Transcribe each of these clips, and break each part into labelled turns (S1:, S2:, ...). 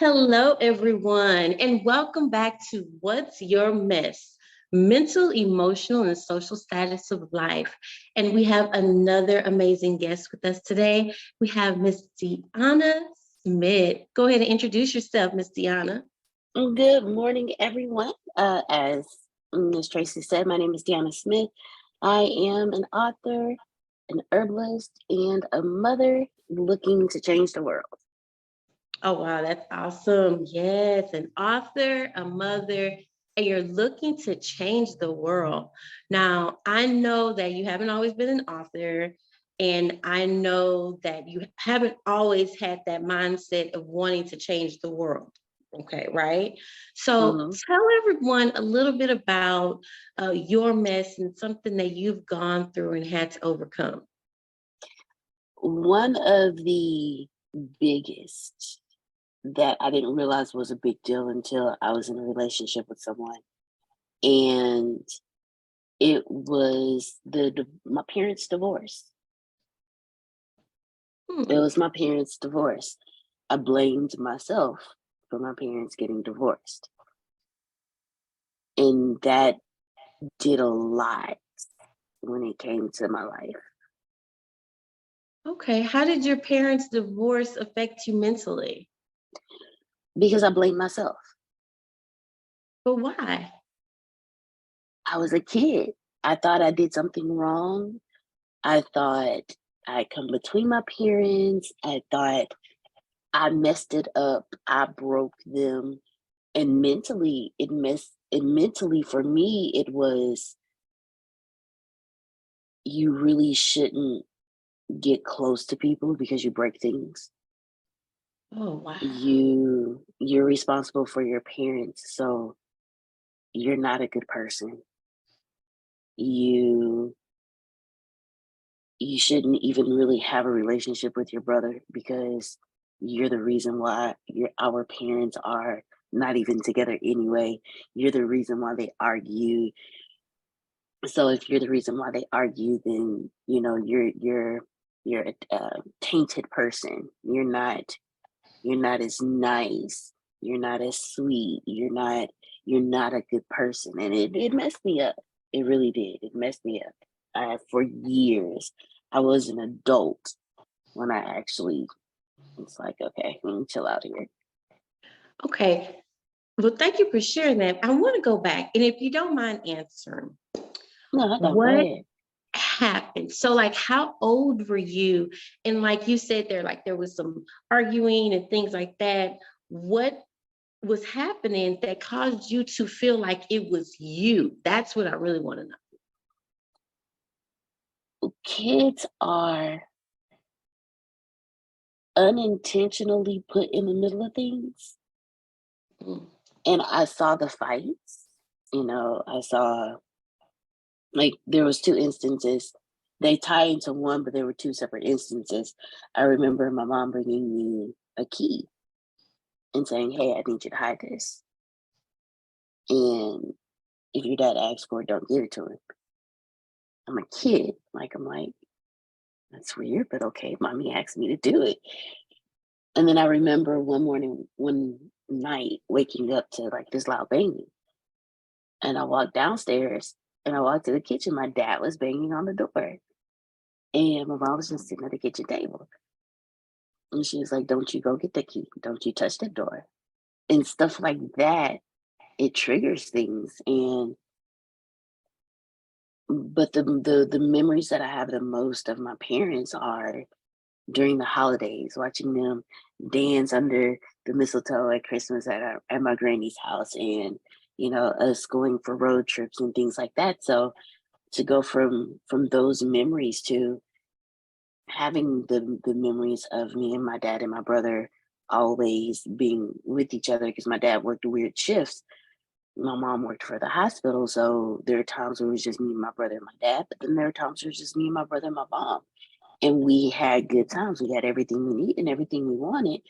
S1: Hello, everyone, and welcome back to What's Your Mess? Mental, emotional, and social status of life. And we have another amazing guest with us today. We have Miss Deaunna Smith. Go ahead and introduce yourself, Miss Deaunna.
S2: Good morning, everyone. As Ms. Tracy said, my name is Deaunna Smith. I am an author, an herbalist, and a mother looking to change the world.
S1: Oh, wow, that's awesome. Yes, an author, a mother, and you're looking to change the world. Now, I know that you haven't always been an author, and I know that you haven't always had that mindset of wanting to change the world. Okay, right? So
S2: Mhm.
S1: tell everyone a little bit about your mess and something that you've gone through and had to overcome.
S2: One of the biggest that I didn't realize was a big deal until I was in a relationship with someone, and it was my parents' divorce. It
S1: Hmm.
S2: was my parents' divorce. I blamed myself for my parents getting divorced. And that did a lot when it came to my life
S1: Okay, how did your parents' divorce affect you mentally?
S2: because I blamed myself.
S1: But why?
S2: I was a kid. I thought I did something wrong. I thought I come between my parents. I thought I messed it up. I broke them. And mentally for me it was, you really shouldn't get close to people because you break things.
S1: Oh, wow.
S2: You're responsible for your parents, so you're not a good person. You you shouldn't even really have a relationship with your brother because you're the reason why our parents are not even together anyway. You're the reason why they argue. So if you're the reason why they argue, then you're a tainted person. You're not as nice. You're not as sweet. You're not a good person. And it messed me up. It really did. It messed me up. For years. I was an adult when I actually was like, okay, let me chill out here.
S1: Okay. Well, thank you for sharing that. I want to go back. And if you don't mind answering,
S2: No, go
S1: what
S2: ahead.
S1: happened? So, like, how old were you? And like you said, there was some arguing and things like that. What was happening that caused you to feel like it was you? That's what I really want to
S2: Kids are unintentionally put in the middle of things.
S1: know.
S2: And I saw the fights. I saw, like, there was two instances. They tie into one, but there were two separate instances. I remember my mom bringing me a key and saying, "Hey, I need you to hide this. And if your dad asks for it, don't give it to him." I'm a kid. I'm like, that's weird, but okay, mommy asked me to do it. And then I remember one night, waking up to like this loud banging. And I walked downstairs and I walked to the kitchen. My dad was banging on the door. And my mom was just sitting at the kitchen table. And she was like, "Don't you go get the key. Don't you touch the door." And stuff like that. It triggers things. But the memories that I have the most of my parents are during the holidays, watching them dance under the mistletoe at Christmas at my granny's house, and us going for road trips and things like that. So to go from those memories to having the memories of me and my dad and my brother always being with each other, because my dad worked weird shifts. My mom worked for the hospital, so there are times where it was just me and my brother and my dad, but then there are times where it was just me and my brother and my mom. And we had good times. We had everything we need and everything we wanted.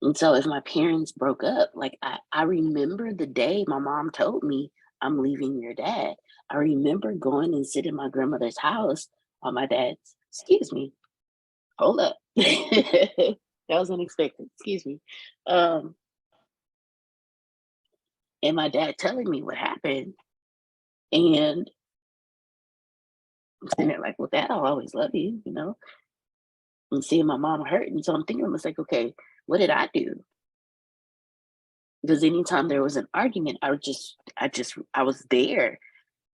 S2: And so if my parents broke up, like I remember the day my mom told me, "I'm leaving your dad." I remember going and sitting in my grandmother's house while my dad's, excuse me, hold up. That was unexpected. Excuse me. and my dad telling me what happened. And I'm sitting there like, well, Dad, I'll always love you, you know, and seeing my mom hurt. And so I'm thinking, I was like, okay, what did I do? Because anytime there was an argument, I was there,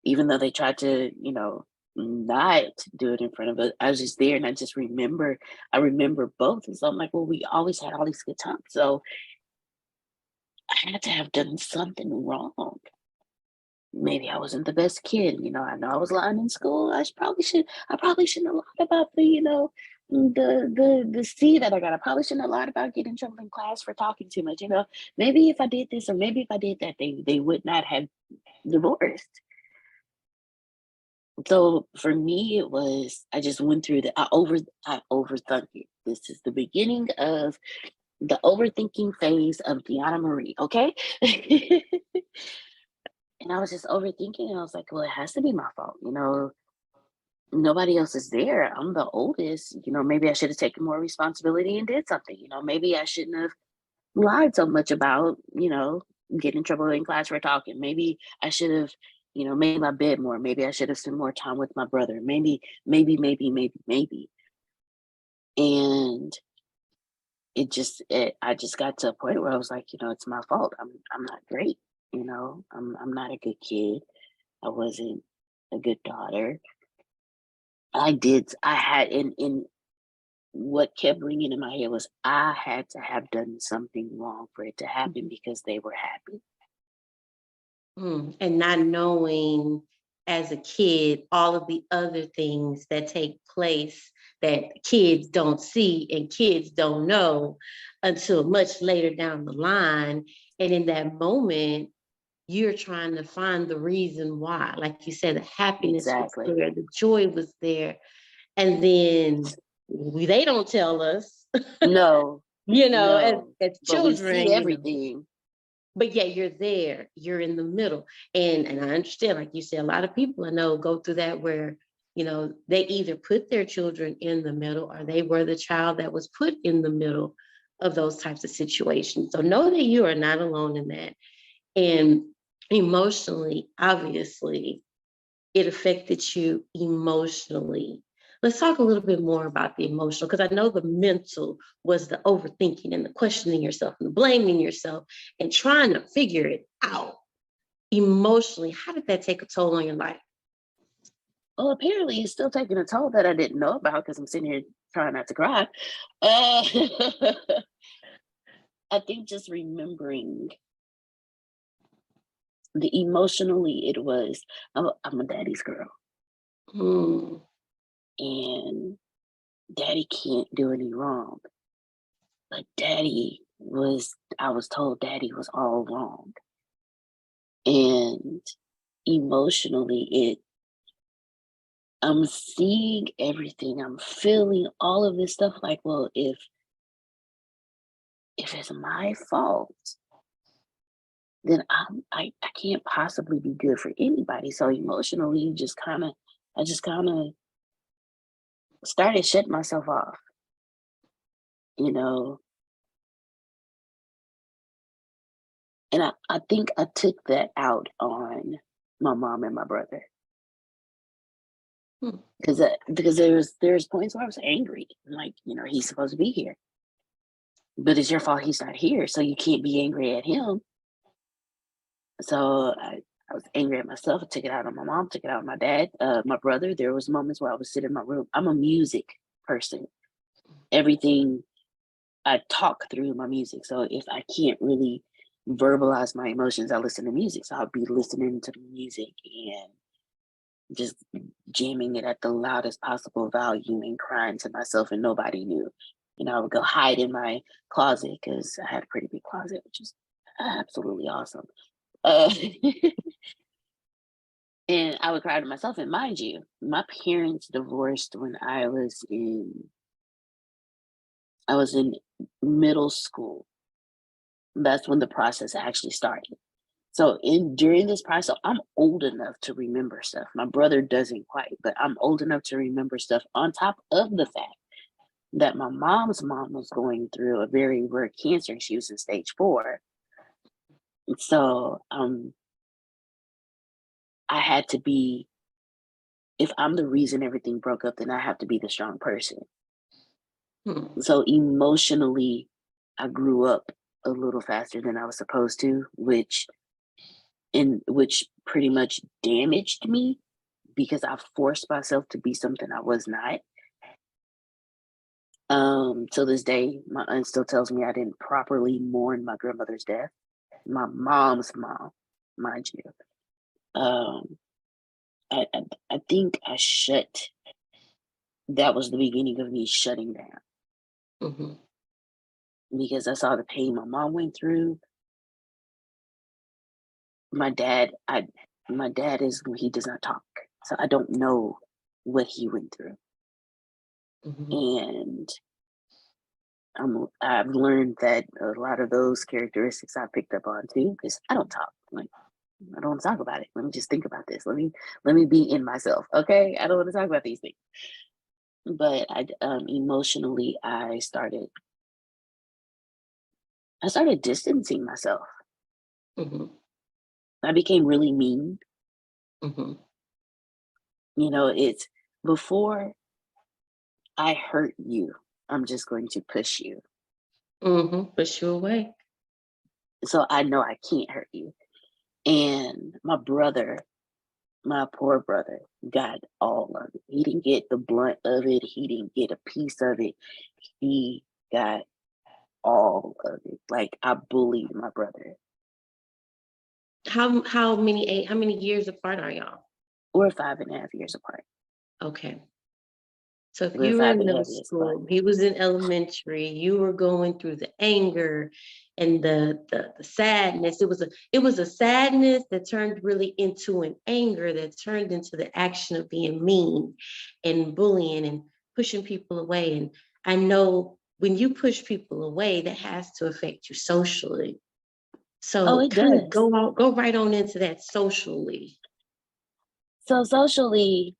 S2: even though they tried to, you know, not do it in front of us. I was just there, and I remember both. And so I'm like, well, we always had all these good times. So I had to have done something wrong. Maybe I wasn't the best kid. You know, I know I was lying in school. I probably shouldn't have lied about the, you know, the C that I got. I probably shouldn't have lied about getting in trouble in class for talking too much. You know, maybe if I did this or maybe if I did that, they would not have divorced. So for me, it was I just went through I overthunk it. This is the beginning of the overthinking phase of Deaunna Marie. Okay. And I was just overthinking, and I was like, well, it has to be my fault. You know, nobody else is there. I'm the oldest. You know, maybe I should have taken more responsibility and did something. You know, maybe I shouldn't have lied so much about, you know, getting in trouble in class for talking. Maybe I should have, you know, made my bed more. Maybe I should have spent more time with my brother. Maybe. And I just got to a point where I was like, you know, it's my fault. I'm not great. You know, I'm not a good kid. I wasn't a good daughter. I had in what kept ringing in my head was I had to have done something wrong for it to happen because they were happy.
S1: And not knowing as a kid all of the other things that take place that kids don't see and kids don't know until much later down the line. And in that moment, you're trying to find the reason why. Like you said, the happiness was
S2: Exactly.
S1: there, the joy was there. And then they don't tell us,
S2: No,
S1: you know,
S2: no.
S1: as
S2: But we see
S1: children, you know,
S2: everything.
S1: but yeah, you're there, you're in the middle. And I understand, like you said, a lot of people I know go through that where, you know, they either put their children in the middle or they were the child that was put in the middle of those types of situations. So know that you are not alone in that. And emotionally, obviously, it affected you emotionally. Let's talk a little bit more about the emotional, because I know the mental was the overthinking and the questioning yourself and the blaming yourself and trying to figure it out. Emotionally, how did that take a toll on your life?
S2: Well, apparently it's still taking a toll that I didn't know about because I'm sitting here trying not to cry. Uh, I think just remembering the emotionally it was I'm a daddy's girl,
S1: Mm,
S2: and daddy can't do any wrong. But I was told daddy was all wrong. And emotionally, I'm seeing everything, I'm feeling all of this stuff like, well, if it's my fault, then I can't possibly be good for anybody. So emotionally, I just kind of started shutting myself off, you know. And I think I took that out on my mom and my brother
S1: mm,
S2: because there's points where I was angry, like, you know, he's supposed to be here, but it's your fault he's not here, so you can't be angry at him. So I was angry at myself. I took it out on my mom, took it out on my dad, my brother. There was moments where I would sit in my room. I'm a music person. Everything I talk through my music. So if I can't really verbalize my emotions, I listen to music. So I'll be listening to the music and just jamming it at the loudest possible volume and crying to myself, and nobody knew. You know, I would go hide in my closet because I had a pretty big closet, which is absolutely awesome. Uh, and I would cry to myself. And mind you, my parents divorced when I was in middle school. That's when the process actually started. So in during this process, I'm old enough to remember stuff. My brother doesn't quite, but I'm old enough to remember stuff on top of the fact that my mom's mom was going through a very rare cancer and she was in stage 4. So I had to be, if I'm the reason everything broke up, then I have to be the strong person.
S1: Hmm.
S2: So emotionally, I grew up a little faster than I was supposed to, which pretty much damaged me because I forced myself to be something I was not. To this day, my aunt still tells me I didn't properly mourn my grandmother's death, my mom's mom, mind you. Um, I think that was the beginning of me shutting down
S1: Hmm.
S2: because I saw the pain my mom went through. My dad, my dad he does not talk, so I don't know what he went through,
S1: Hmm.
S2: and I've learned that a lot of those characteristics I picked up on too because I don't talk. Like I don't want to talk about it. Let me just think about this. Let me be in myself. Okay, I don't want to talk about these things. But I emotionally, I started distancing myself.
S1: Hmm.
S2: I became really mean.
S1: Hmm.
S2: It's before I hurt you, I'm just going to push you.
S1: Hmm. Push you away.
S2: So I know I can't hurt you. And my poor brother, got all of it. He didn't get the blunt of it. He didn't get a piece of it. He got all of it. Like I bullied my brother.
S1: How many years apart are y'all?
S2: We're 5.5 years apart.
S1: Okay. So if
S2: We're
S1: you were
S2: five
S1: in
S2: and a
S1: middle
S2: half years apart.
S1: school, he was in elementary, you were going through the anger and the sadness. It was a sadness that turned really into an anger that turned into the action of being mean and bullying and pushing people away. And I know when you push people away, that has to affect you socially.
S2: Oh,
S1: So
S2: it
S1: kind of
S2: does.
S1: go right on into that socially.
S2: So socially,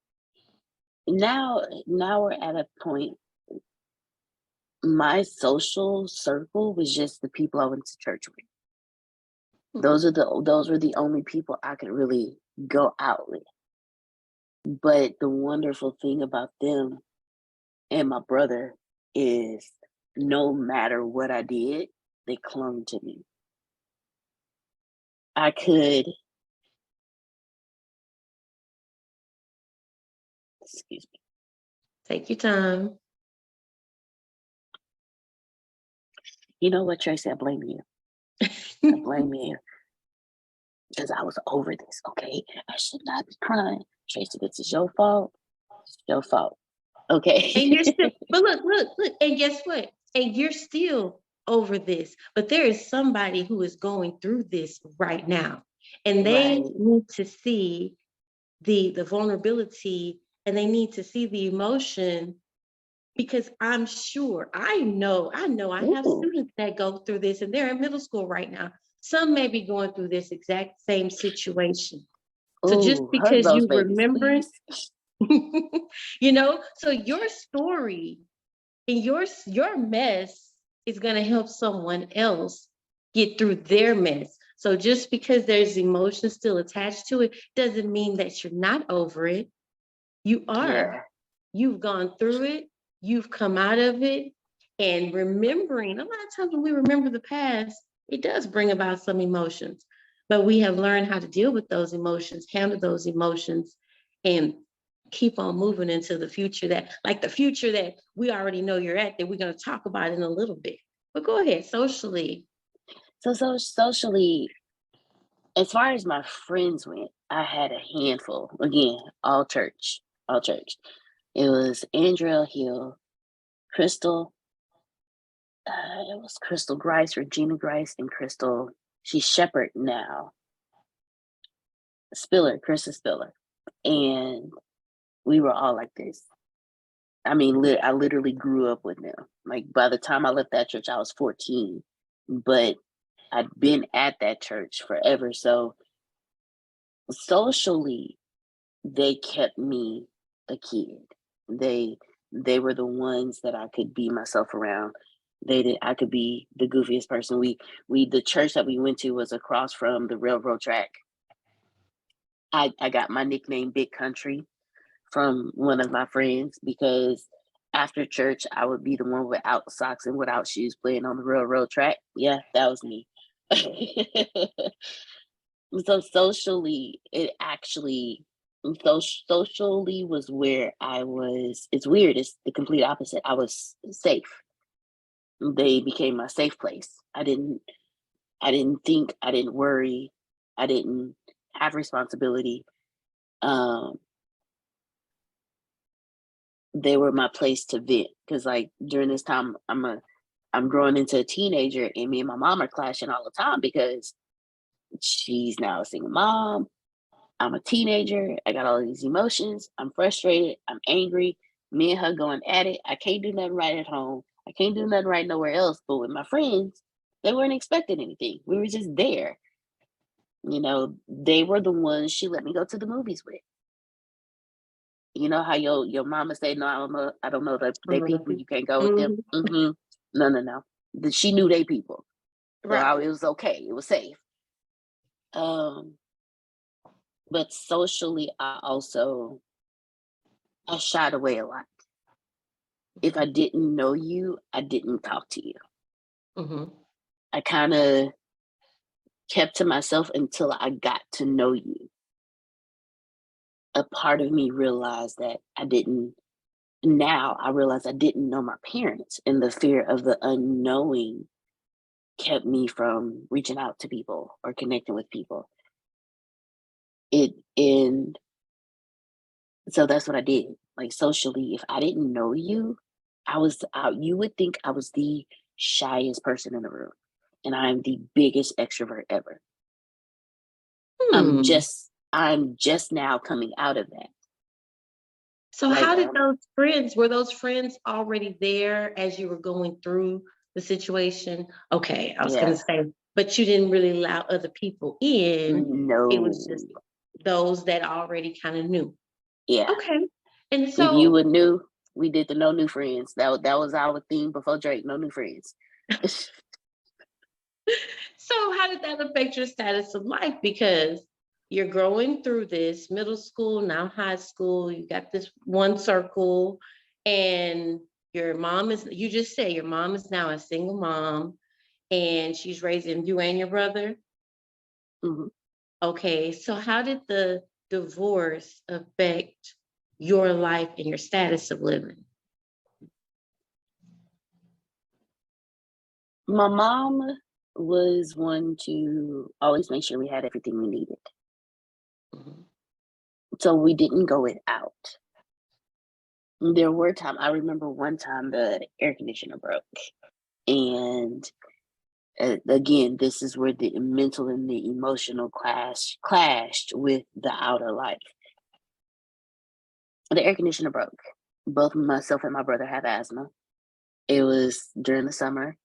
S2: now we're at a point. My social circle was just the people I went to church with. Those were the only people I could really go out with. But the wonderful thing about them and my brother is no matter what I did, they clung to me. I could, excuse me.
S1: Take your time.
S2: You know what, Tracy? I blame you. I blame you because I was over this. Okay, I should not be crying, Tracy. This is your fault. It's your fault.
S1: And you're
S2: Okay.
S1: still, but look, and guess what? And you're still over this, but there is somebody who is going through this right now, and they
S2: Right.
S1: need to see the vulnerability, and they need to see the emotion because I'm sure, I know I have
S2: Ooh.
S1: students that go through this, and they're in middle school right now. Some may be going through this exact same situation. So just
S2: Ooh. Hug
S1: because
S2: those
S1: you
S2: babies,
S1: remember,
S2: please.
S1: so your story and your mess is going to help someone else get through their mess. So just because there's emotion still attached to it doesn't mean that you're not over it. You are.
S2: Yeah.
S1: You've gone through it. You've come out of it. And remembering, a lot of times when we remember the past, it does bring about some emotions. But we have learned how to deal with those emotions, handle those emotions, and keep on moving into the future that we already know you're at, that we're going to talk about in a little bit. But go ahead, socially.
S2: So socially, as far as my friends went, I had a handful. Again, all church, all church. It was Andrea Hill, Crystal. It was Crystal Grice, Regina Grice, and Crystal. She's Shepherd now. Spiller, Krista Spiller, and we were all like this. I mean, I literally grew up with them. Like by the time I left that church, I was 14, but I'd been at that church forever. So socially, they kept me a kid. They they were the ones that I could be myself around. I could be the goofiest person. The church that we went to was across from the railroad track. I got my nickname Big Country from one of my friends because after church I would be the one without socks and without shoes playing on the railroad track. Yeah, that was me. So socially, it actually socially was where I was. It's weird. It's the complete opposite. I was safe. They became my safe place. I didn't think, I didn't worry, I didn't have responsibility. Um, they were my place to vent because like during this time I'm growing into a teenager and me and my mom are clashing all the time because she's now a single mom. I'm a teenager. I got all these emotions. I'm frustrated. I'm angry. Me and her going at it. I can't do nothing right at home. I can't do nothing right nowhere else. But with my friends, they weren't expecting anything. We were just there. You know, they were the ones she let me go to the movies with. You know how your mama say, no, I don't know they people. You can't go with them.
S1: Mhm.
S2: No, no, no. She knew they people, so
S1: Right.
S2: it was okay. It was safe. Um, but socially, I shied away a lot. If I didn't know you, I didn't talk to you.
S1: Mhm.
S2: I kind of kept to myself until I got to know you. A part of me realized that I didn't. Now I realize I didn't know my parents, and the fear of the unknowing kept me from reaching out to people or connecting with people. It and so that's what I did. Like socially, if I didn't know you, I was out. You would think I was the shyest person in the room, and I'm the biggest extrovert ever.
S1: Hmm.
S2: I'm just now coming out of that.
S1: So
S2: Like
S1: how did those friends, were those friends already there as you were going through the situation? Okay, I was gonna
S2: yeah,
S1: say, but you didn't really allow other people in. It was
S2: no,
S1: just those that already kind of knew.
S2: yeah.
S1: Okay. And
S2: If you
S1: so
S2: would knew, we did the no new friends. That was our theme before Drake. No new friends.
S1: so how did that affect your status of life? Because you're growing through this middle school, now high school, you got this one circle, and your mom is, you just say your mom is now a single mom and she's raising you and your brother.
S2: Mhm.
S1: Okay, so how did the divorce affect your life and your status of living?
S2: My mom was one to always make sure we had everything we needed.
S1: Mhm.
S2: So we didn't go it out. There were times I remember one time the air conditioner broke. And again, this is where the mental and the emotional clashed with the outer life. The air conditioner broke. Both myself and my brother have asthma. It was during the summer.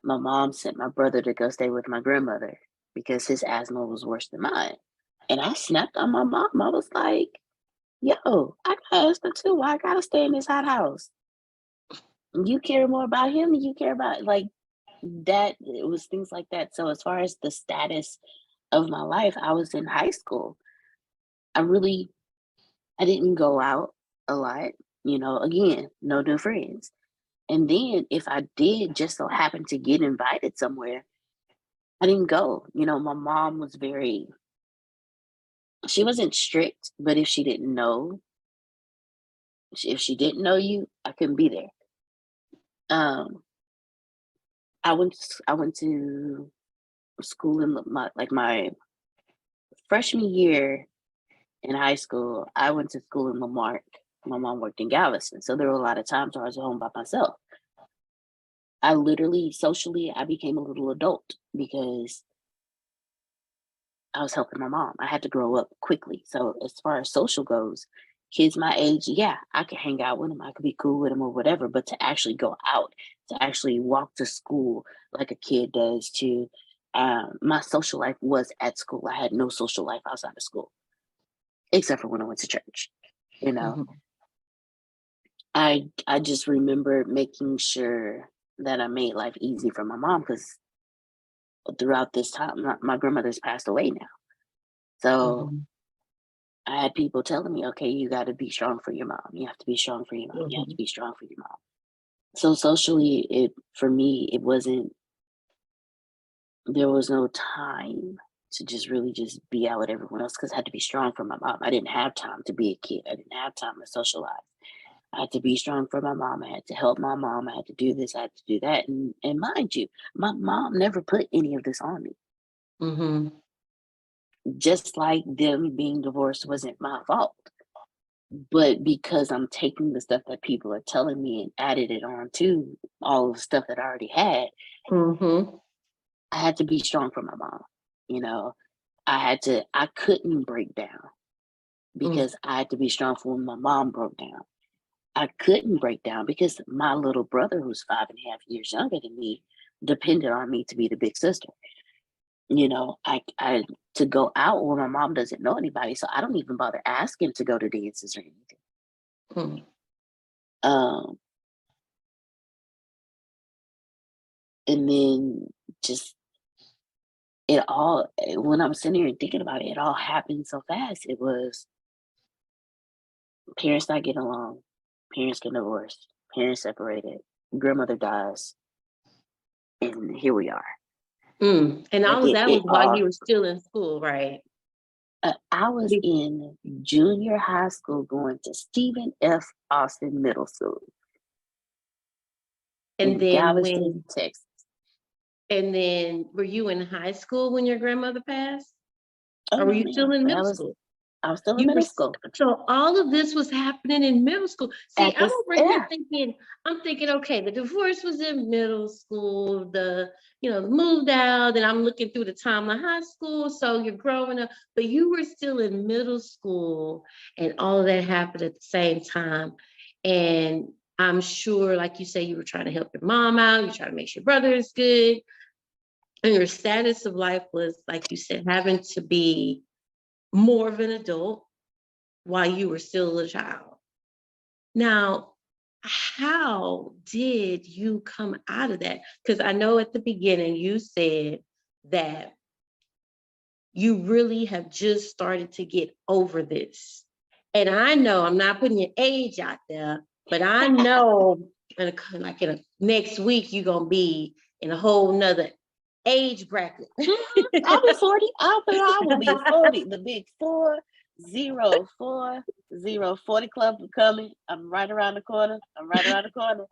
S2: My mom sent my brother to go stay with my grandmother because his asthma was worse than mine. And I snapped on my mom. I was like, yo, I got asthma too. Why I gotta stay in this hot house? You care more about him than you care about like that. It was things like that. So as far as the status of my life, I was in high school. I really I didn't go out a lot, again, no new friends. And then if I did just so happen to get invited somewhere, I didn't go. My mom was she wasn't strict, but if she didn't know you, I couldn't be there. Um, I went to school in my freshman year in high school. I went to school in Lamar. My mom worked in Galveston, so there were a lot of times where I was home by myself. I literally, socially, I became a little adult because I was helping my mom. I had to grow up quickly. So as far as social goes, kids my age, yeah, I could hang out with them. I could be cool with them or whatever. But to actually go out, to actually walk to school like a kid does, my social life was at school. I had no social life outside of school, except for when I went to church. You know,
S1: Mhm.
S2: I just remember making sure. that I made life easy for my mom, because throughout this time, my grandmother's passed away now. So
S1: Mhm.
S2: I had people telling me, okay, you got to be strong for your mom. You have to be strong for your mom. You have to
S1: Mhm.
S2: be strong for your mom. So socially, for me, it wasn't, there was no time to just really just be out with everyone else, because I had to be strong for my mom. I didn't have time to be a kid. I didn't have time to socialize. I had to be strong for my mom. I had to help my mom. I had to do this. I had to do that. And mind you, my mom never put any of this on me.
S1: Mhm.
S2: Just like them being divorced wasn't my fault. But because I'm taking the stuff that people are telling me and added it on to all of the stuff that I already had,
S1: Mhm.
S2: I had to be strong for my mom. You know, I couldn't break down
S1: Mm.
S2: because I had to be strong for when my mom broke down. I couldn't break down because my little brother, who's 5.5 years younger than me, depended on me to be the big sister. I to go out when my mom doesn't know anybody, so I don't even bother asking to go to dances or anything.
S1: Mm.
S2: Um, and then just when I'm sitting here and thinking about it, it all happened so fast. It was parents not getting along, parents get divorced, parents separated, grandmother dies, and here we are.
S1: Mm. And
S2: Like
S1: all of that
S2: it
S1: was while
S2: all
S1: you were still in school, right?
S2: I was
S1: Be-
S2: in junior high school going to Stephen F. Austin Middle School
S1: And
S2: in
S1: then
S2: Galveston,
S1: when
S2: Texas.
S1: and then were you in high school when your grandmother passed?
S2: Oh
S1: Or were
S2: no,
S1: you still
S2: ma'am.
S1: in middle school?
S2: I was still in
S1: You were
S2: middle school.
S1: so all of this was happening in middle school. See,
S2: At
S1: I'm
S2: this,
S1: over here
S2: yeah.
S1: thinking, I'm thinking, okay, the divorce was in middle school, moved out, and I'm looking through the timeline high school. So you're growing up, but you were still in middle school, and all of that happened at the same time. And I'm sure, like you say, you were trying to help your mom out, you're trying to make sure your brother is good. And your status of life was, like you said, having to be more of an adult while you were still a child. Now, how did you come out of that? Because I know at the beginning you said that you really have just started to get over this. And I know I'm not putting your age out there, but I know in next week you're gonna be in a whole nother age bracket.
S2: I'll be 40. I will be 40. The big 4-0-4-0 club is coming. I'm right around the corner. I'm right around the corner.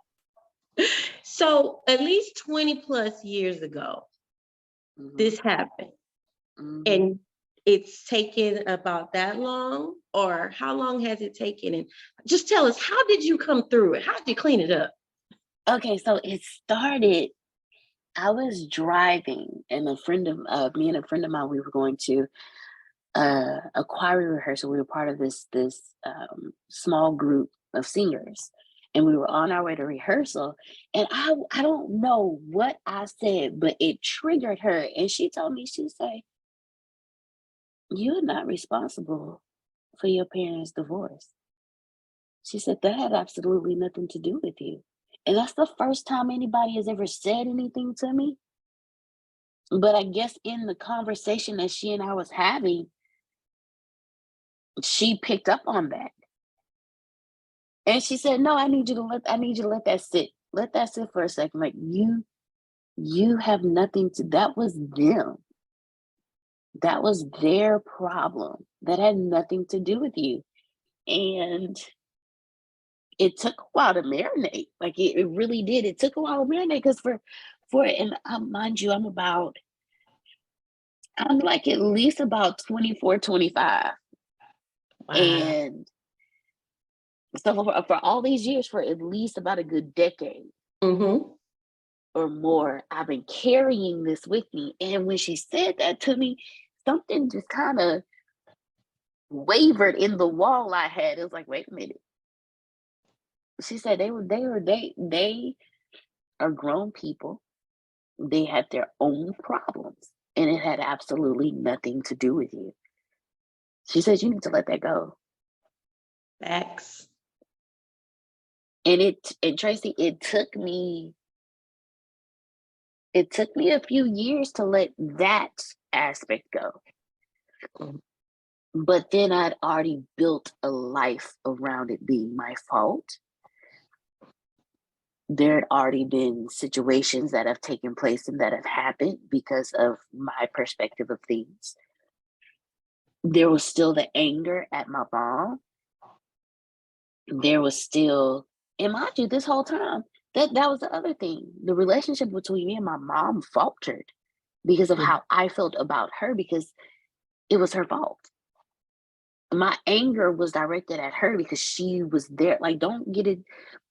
S1: So at least 20 plus years ago,
S2: Hmm.
S1: this happened.
S2: Hmm.
S1: And it's taken about that long, or how long has it taken? And just tell us, how did you come through it? How did you clean it up?
S2: Okay, so it started. I was driving, and me and a friend of mine, we were going to a choir rehearsal. We were part of this small group of singers, and we were on our way to rehearsal. And I don't know what I said, but it triggered her, and she told me, she said, "You're not responsible for your parents' divorce." She said that had absolutely nothing to do with you. And that's the first time anybody has ever said anything to me. But I guess in the conversation that she and I was having, she picked up on that. And she said, "No, I need you to let that sit. Let that sit for a second. Like you have nothing to, that was them. That was their problem. That had nothing to do with you." And it took a while to marinate. Like it really did. It took a while to marinate because and mind you, I'm like at least about 24, 25.
S1: Wow.
S2: And so for all these years, for at least about a good decade
S1: Mm-hmm.
S2: or more, I've been carrying this with me. And when she said that to me, something just kind of wavered in the wall I had. It was like, wait a minute. She said they are grown people. They had their own problems, and it had absolutely nothing to do with you. She says you need to let that go.
S1: Facts.
S2: And Tracy, it took me it took me a few years to let that aspect go.
S1: Mm.
S2: But then I'd already built a life around it being my fault. There had already been situations that have taken place and that have happened because of my perspective of things. There was still the anger at my mom. There was still, and mind you, this whole time, that was the other thing. The relationship between me and my mom faltered because of how I felt about her, because it was her fault. My anger was directed at her because she was there. Like, don't get it.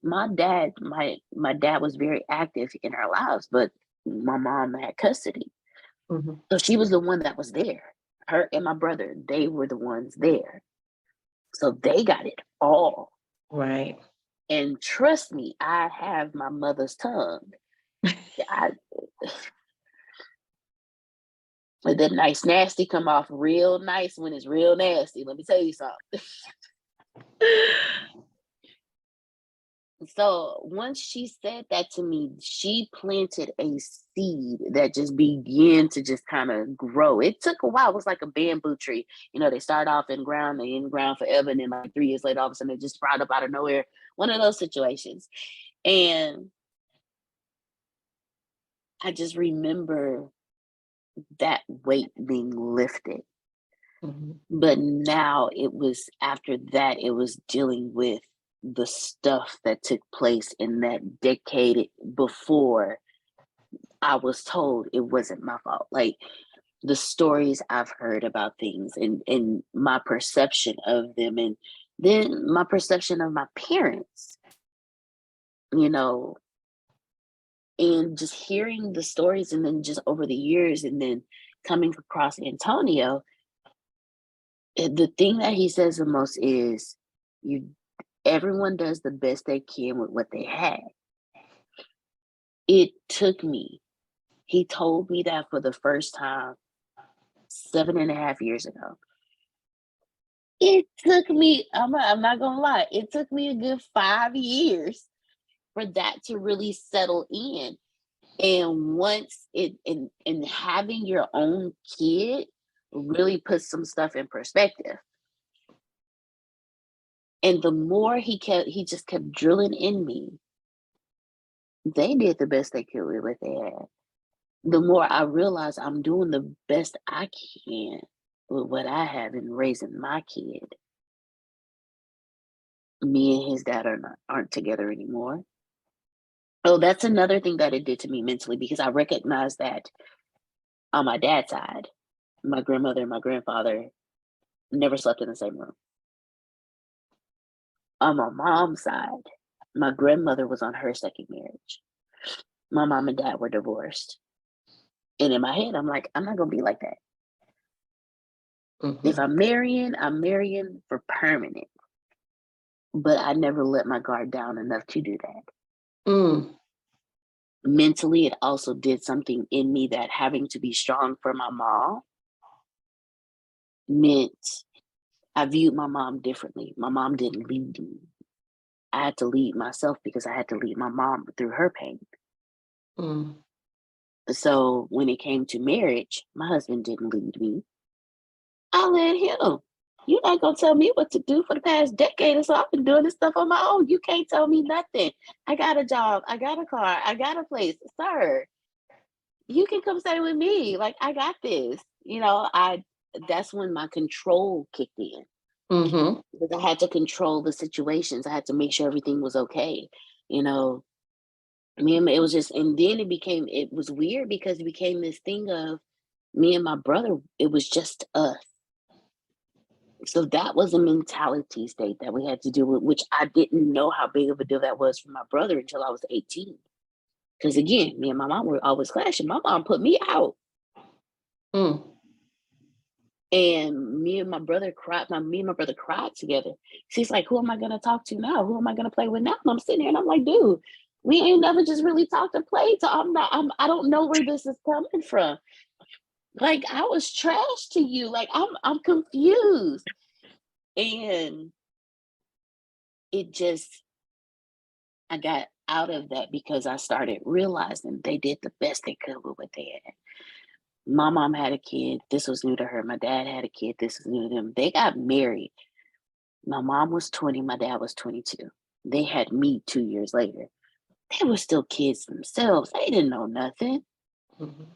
S2: My dad was very active in our lives, but my mom had custody.
S1: Mm-hmm.
S2: So she was the one that was there. Her and my brother, they were the ones there. So they got it all.
S1: Right.
S2: And trust me, I have my mother's tongue. The nice nasty come off real nice when it's real nasty. Let me tell you something. So once she said that to me, she planted a seed that just began to just kind of grow. It took a while. It was like a bamboo tree. You know, they start off in ground, they in ground forever, and then like 3 years later, all of a sudden they just sprout up out of nowhere. One of those situations. And I just remember that weight being lifted.
S1: Mm-hmm.
S2: But now it was after that, it was dealing with the stuff that took place in that decade before I was told it wasn't my fault. Like the stories I've heard about things and my perception of them, and then my perception of my parents, you know, and just hearing the stories, and then just over the years, and then coming across Antonio, the thing that he says the most is everyone does the best they can with what they had. It took me, he told me that for the first time 7.5 years ago. It took me, I'm not gonna lie, it took me a good 5 years for that to really settle in. And once and having your own kid really puts some stuff in perspective. And the more he just kept drilling in me, they did the best they could with what they had. The more I realize I'm doing the best I can with what I have in raising my kid. Me and his dad aren't together anymore. Oh, that's another thing that it did to me mentally, because I recognize that on my dad's side, my grandmother and my grandfather never slept in the same room. On my mom's side, my grandmother was on her second marriage. My mom and dad were divorced. And in my head, I'm like, I'm not gonna be like that.
S1: Mm-hmm.
S2: If I'm marrying for permanent. But I never let my guard down enough to do that.
S1: Mm.
S2: Mentally, it also did something in me that having to be strong for my mom meant I viewed my mom differently. My mom didn't lead me. I had to lead myself because I had to lead my mom through her pain.
S1: Mm.
S2: So when it came to marriage, my husband didn't lead me. I led him. You're not gonna tell me what to do for the past decade or so. I've been doing this stuff on my own. You can't tell me nothing. I got a job. I got a car. I got a place. Sir, you can come stay with me. Like, I got this. That's when my control kicked in.
S1: Mm-hmm.
S2: Because I had to control the situations. I had to make sure everything was okay. You know, it was just, and then it was weird because it became this thing of me and my brother, it was just us. So that was a mentality state that we had to deal with, which I didn't know how big of a deal that was for my brother until I was 18. Because again, me and my mom were always clashing. My mom put me out.
S1: Mm.
S2: And me and my brother cried together. She's like, who am I gonna talk to now? Who am I gonna play with now? And I'm sitting here and I'm like, dude, we ain't never just really talked or played. So I don't know where this is coming from. Like, I was trash to you. Like, I'm confused. And it just, I got out of that because I started realizing they did the best they could with what they had. My mom had a kid. This was new to her. My dad had a kid. This was new to them. They got married. My mom was 20. My dad was 22. They had me 2 years later. They were still kids themselves. They didn't know nothing.
S1: Mhm.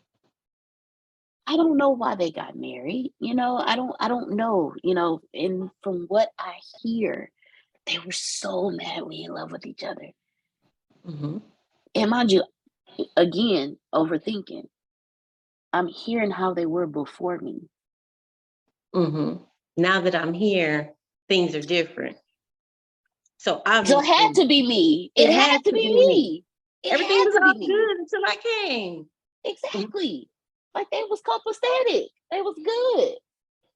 S2: I don't know why they got married. I don't know, and from what I hear, they were so madly in love with each other.
S1: Mhm.
S2: And mind you, again, overthinking. I'm hearing how they were before me.
S1: Mhm. Now that I'm here, things are different. So
S2: So it had
S1: obviously,
S2: to be me.
S1: it
S2: It had
S1: had
S2: to
S1: to
S2: be
S1: be me.
S2: me. It
S1: Everything
S2: had
S1: was
S2: to be
S1: all
S2: me.
S1: good until I came. Mhm.
S2: Exactly. Like they was copacetic. They was good,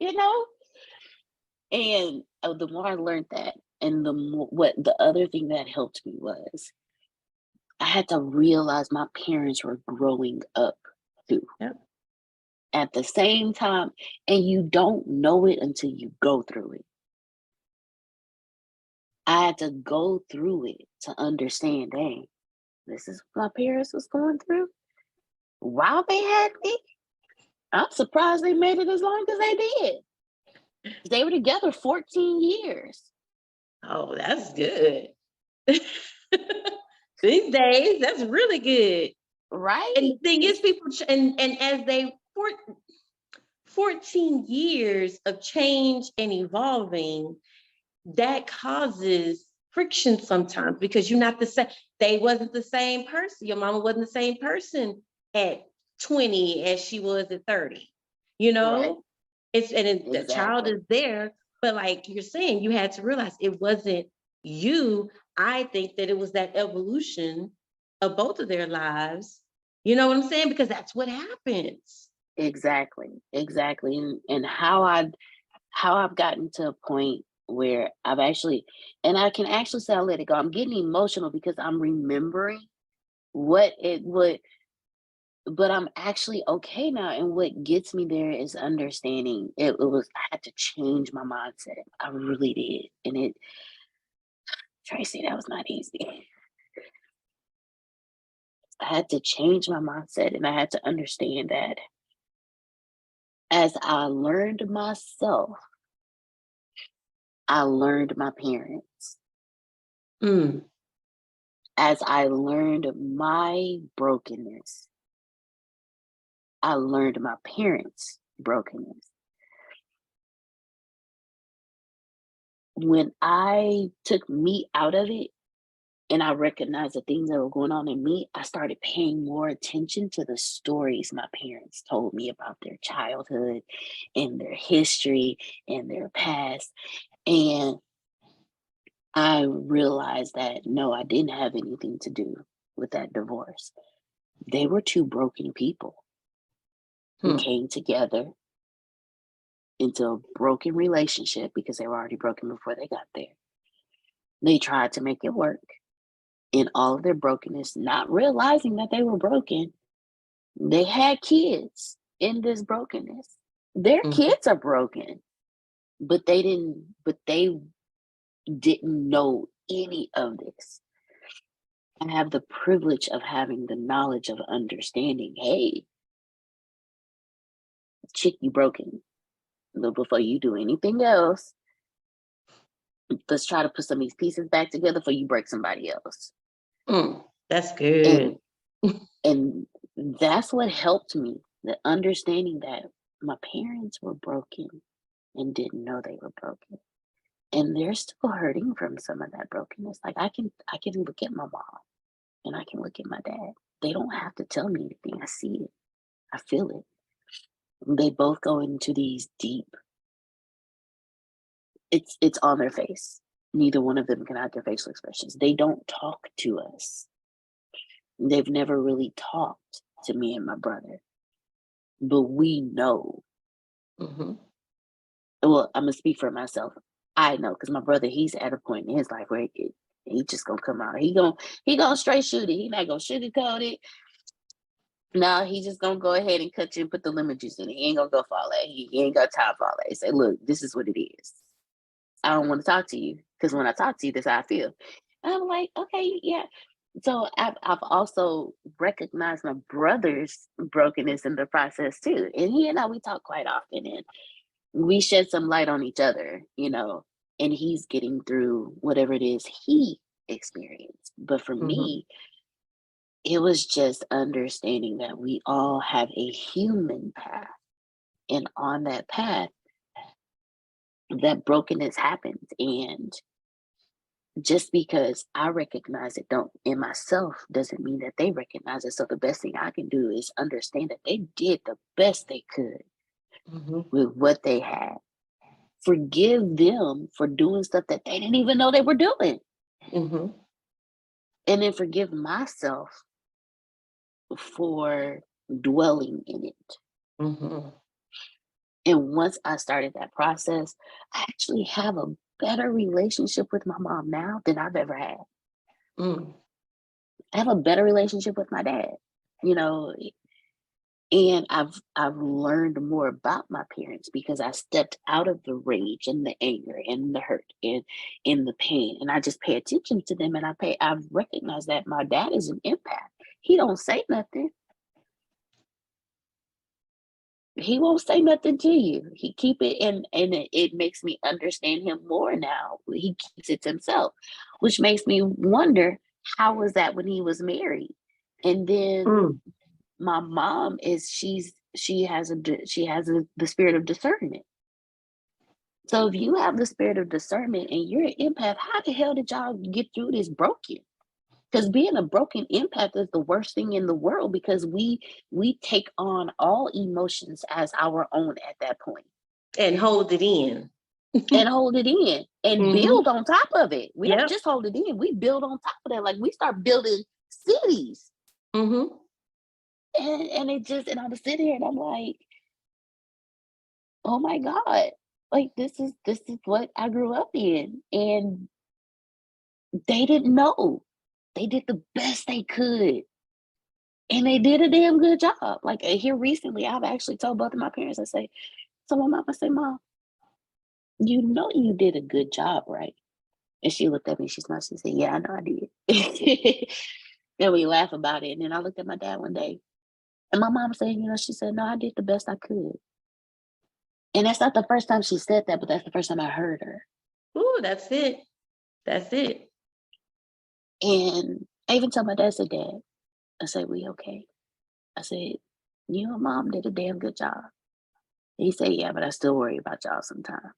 S2: you know? And the more I learned that, and the more what the other thing that helped me was I had to realize my parents were growing up too
S1: Yep.
S2: at the same time, and you don't know it until you go through it. I had to go through it to understand, dang, this is what my parents was going through while they had me. I'm surprised they made it as long as they did. They were together 14 years,
S1: Oh, that's good. These days, that's really good. And
S2: right?
S1: the thing is, people, and as they 14 years of change and evolving, that causes friction sometimes because you're not the same. They wasn't the same person. Your mama wasn't the same person at 20 as she was at 30. You
S2: Right,
S1: know, the child
S2: exactly.
S1: is there, but like you're saying, you had to realize it wasn't you. I think that it was that evolution of both of their lives. You know what I'm saying? Because that's what happens.
S2: Exactly. And how I've gotten to a point where I've actually, and I can actually say I let it go. I'm getting emotional because I'm remembering what it would, but I'm actually okay now. And what gets me there is understanding I had to change my mindset. I really did. And Tracy, that was not easy. I had to change my mindset and I had to understand that as I learned myself, I learned my parents.
S1: Mm,
S2: As I learned my brokenness, I learned my parents' brokenness. When I took me out of it and I recognized the things that were going on in me, I started paying more attention to the stories my parents told me about their childhood and their history and their past. And I realized that no, I didn't have anything to do with that divorce. They were two broken people who
S1: hmm,
S2: came together into a broken relationship because they were already broken before they got there. They tried to make it work in all of their brokenness, not realizing that they were broken. They had kids in this brokenness. Their
S1: mhm,
S2: kids are broken, but they didn't know any of this. I have the privilege of having the knowledge of understanding, hey, chick, you broken. But before you do anything else, let's try to put some of these pieces back together before you break somebody else.
S1: that's
S2: And
S1: good.
S2: and that's what helped me, the understanding that my parents were broken and didn't know they were broken. And they're still hurting from some of that brokenness. Like I can look at my mom and I can look at my dad. They don't have to tell me anything. I see it. I feel it. They both go into these deep, it's on their face. Neither one of them can hide their facial expressions. They don't talk to us. They've never really talked to me and my brother, but we know.
S1: Mhm.
S2: Well, I'm gonna speak for myself. I know because my brother, he's at a point in his life where he just gonna come out. He gonna straight shoot it. He not gonna sugarcoat it. No, he just gonna go ahead and cut you and put the lemon juice in it. He ain't gonna go for all that. He ain't got time for all that. He say, look, this is what it is. I don't want to talk to you because when I talk to you, this is how I feel. And I'm like, okay, yeah. So I've also recognized my brother's brokenness in the process too. And he and I, we talk quite often, and we shed some light on each other, and he's getting through whatever it is he experienced. But for
S1: Mm-hmm.
S2: me, it was just understanding that we all have a human path. And on that path, that brokenness happens. And just because I recognize it don't in myself doesn't mean that they recognize it. So the best thing I can do is understand that they did the best they could
S1: Mm-hmm.
S2: with what they had. Forgive them for doing stuff that they didn't even know they were doing.
S1: Mm-hmm.
S2: And then forgive myself for dwelling in it.
S1: Mm-hmm.
S2: And once I started that process, I actually have a better relationship with my mom now than I've ever had.
S1: Mm.
S2: I have a better relationship with my dad, you know, and I've learned more about my parents because I stepped out of the rage and the anger and the hurt and in the pain, and I just pay attention to them, and I've recognized that my dad is an empath. He don't say nothing. He won't say nothing to you. He keep it, and it makes me understand him more now. He keeps it to himself, which makes me wonder how was that when he was married. And then
S1: Mm.
S2: my mom is she has the spirit of discernment. So if you have the spirit of discernment and you're an empath, how the hell did y'all get through this broken? Because being a broken empath is the worst thing in the world because we take on all emotions as our own at that point
S1: And hold it in.
S2: and hold it in and
S1: Mm-hmm.
S2: build on top of it. We don't
S1: Yep.
S2: just hold it in, we build on top of that. Like we start building cities.
S1: Mm-hmm.
S2: And it just, and I was sitting here and I'm like, oh my God, like this is what I grew up in. And they didn't know. They did the best they could. And they did a damn good job. Like here recently, I've actually told both of my parents, so my mom, I say, Mom, you know you did a good job, right? And she looked at me, she smiled, she said, Yeah, I know I did. And we laugh about it. And then I looked at my dad one day, and my mom said, she said, No, I did the best I could. And that's not the first time she said that, but that's the first time I heard her.
S1: Ooh, that's it. That's it.
S2: And I even told my dad, I said, Dad, I said, We okay? I said, You and Mom did a damn good job. And he said, Yeah, but I still worry about y'all sometimes.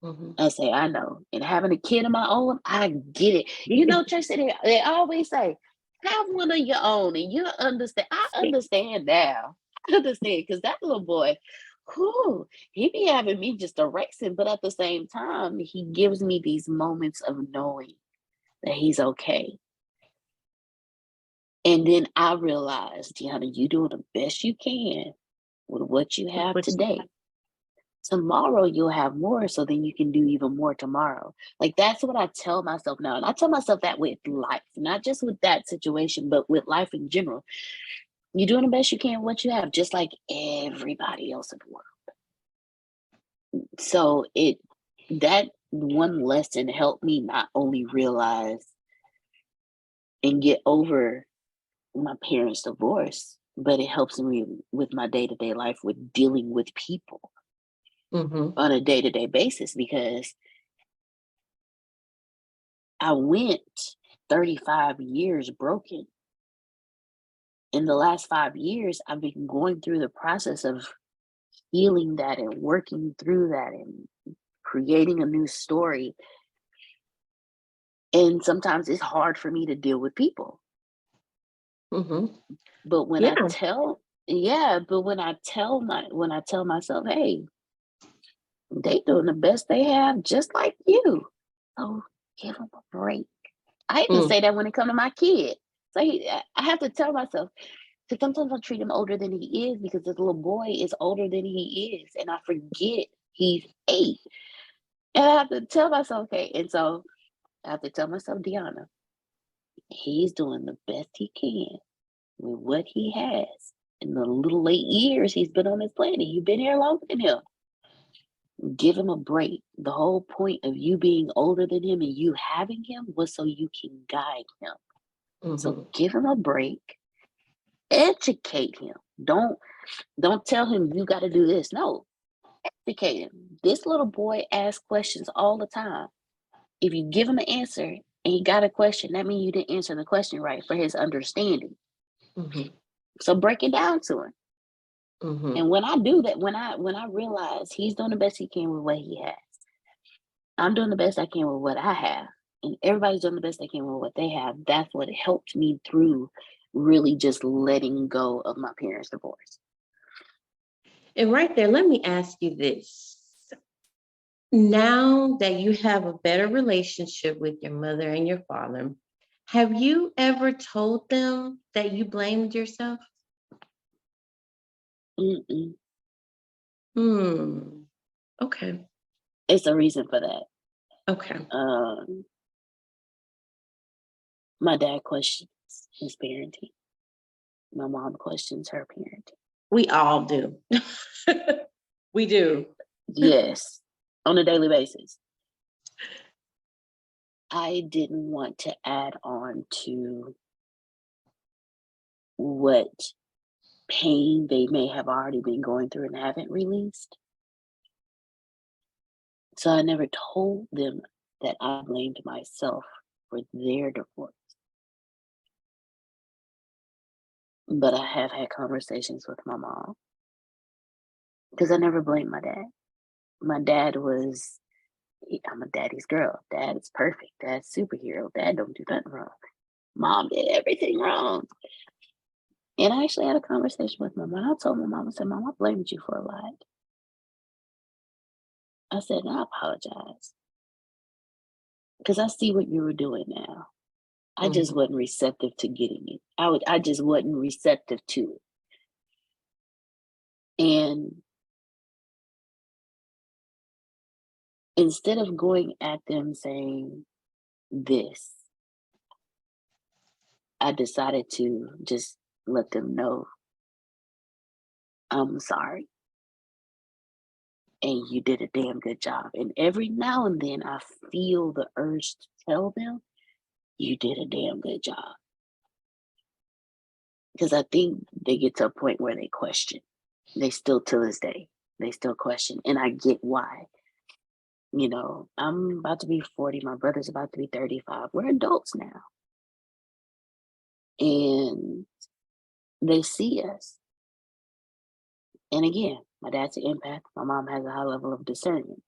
S1: Mm-hmm.
S2: I say, I know. And having a kid of my own, I get it. Tracey, they always say, have one of your own, and you understand. I understand now. I understand because that little boy, whew, he be having me just erasing, but at the same time, he gives me these moments of knowing that he's okay. And then I realize, Deaunna, you doing the best you can with what you have
S1: Which,
S2: today. Tomorrow you'll have more, so then you can do even more tomorrow. Like that's what I tell myself now. And I tell myself that with life, not just with that situation, but with life in general. You're doing the best you can with what you have, just like everybody else in the world. So that one lesson helped me not only realize and get over my parents' divorce, but it helps me with my day-to-day life with dealing with people
S1: mm-hmm.
S2: on a day-to-day basis because I went 35 years broken. In the last 5 years, I've been going through the process of healing that and working through that and creating a new story. And sometimes it's hard for me to deal with people.
S1: Mm-hmm.
S2: But
S1: Yeah.
S2: when I tell myself, hey, they doing the best they have, just like you. So give them a break. I even
S1: Mm.
S2: say that when it comes to my kid. So I have to tell myself, because sometimes I treat him older than he is because this little boy is older than he is. And I forget he's 8. And I have to tell myself, okay. And so I have to tell myself, Deaunna, he's doing the best he can with what he has. In the little late years he's been on this planet. You've been here longer than him. Give him a break. The whole point of you being older than him and you having him was so you can guide him. So give him a break, educate him. Don't tell him you got to do this. No, educate him. This little boy asks questions all the time. If you give him an answer and he got a question, that means you didn't answer the question right for his understanding. So break it down to him. And when I do that, when I realize he's doing the best he can with what he has, I'm doing the best I can with what I have, and everybody's doing the best they can with what they have. That's what helped me through really just letting go of my parents' divorce.
S1: And right there, let me ask you this. Now that you have a better relationship with your mother and your father, have you ever told them that you blamed yourself?
S2: Mm-mm.
S1: Okay.
S2: It's a reason for that.
S1: Okay.
S2: My dad questions his parenting. My mom questions her parenting.
S1: We all do. We do.
S2: Yes, on a daily basis. I didn't want to add on to what pain they may have already been going through and haven't released. So I never told them that I blamed myself for their divorce. But I have had conversations with my mom because I never blamed my dad. My dad was, I'm a daddy's girl. Dad is perfect. Dad's superhero. Dad don't do nothing wrong. Mom did everything wrong. And I actually had a conversation with my mom. I told my mom, I said, Mom, I blamed you for a lot. I said, and I apologize. Because I see what you were doing now. I just wasn't receptive to getting it. I just wasn't receptive to it. And instead of going at them saying this, I decided to just let them know I'm sorry. And you did a damn good job. And every now and then I feel the urge to tell them, you did a damn good job. Because I think they get to a point where they question. They still, to this day, they still question. And I get why. You know, I'm about to be 40. My brother's about to be 35. We're adults now. And they see us. And again, my dad's an empath. My mom has a high level of discernment.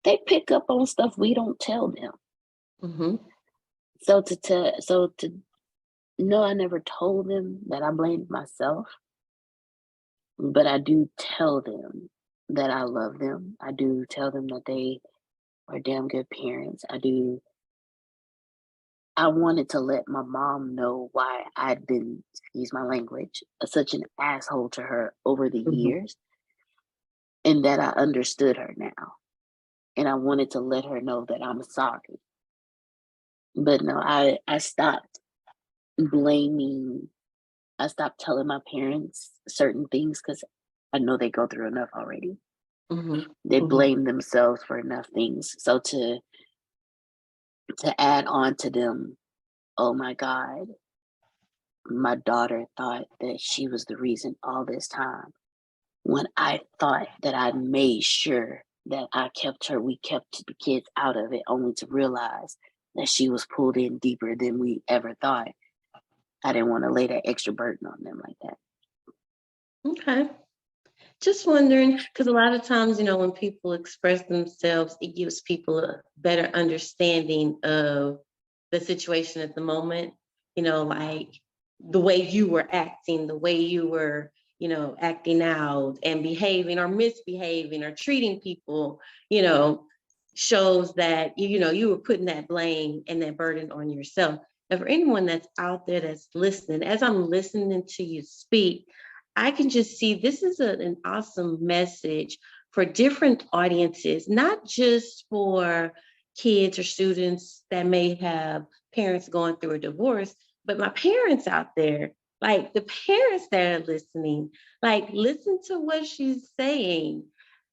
S2: They pick up on stuff we don't tell them. So to no, I never told them that I blamed myself, but I do tell them that I love them. I do tell them that they are damn good parents. I wanted to let my mom know why I'd been, excuse my language, such an asshole to her over the years, and that I understood her now. And I wanted to let her know that I'm sorry. But no, I stopped blaming. I stopped telling my parents certain things because I know they go through enough already. They blame themselves for enough things. So to add on to them, oh my God, my daughter thought that she was the reason all this time, when I thought that I made sure that we kept the kids out of it, only to realize that she was pulled in deeper than we ever thought. I didn't want to lay that extra burden on them like that.
S1: Okay. Just wondering, because a lot of times, when people express themselves, it gives people a better understanding of the situation at the moment, like the way you were acting, the way you were, acting out and behaving or misbehaving or treating people, shows that, you were putting that blame and that burden on yourself. And for anyone that's out there that's listening, as I'm listening to you speak, I can just see this is an awesome message for different audiences, not just for kids or students that may have parents going through a divorce, but my parents out there, like the parents that are listening, like listen to what she's saying.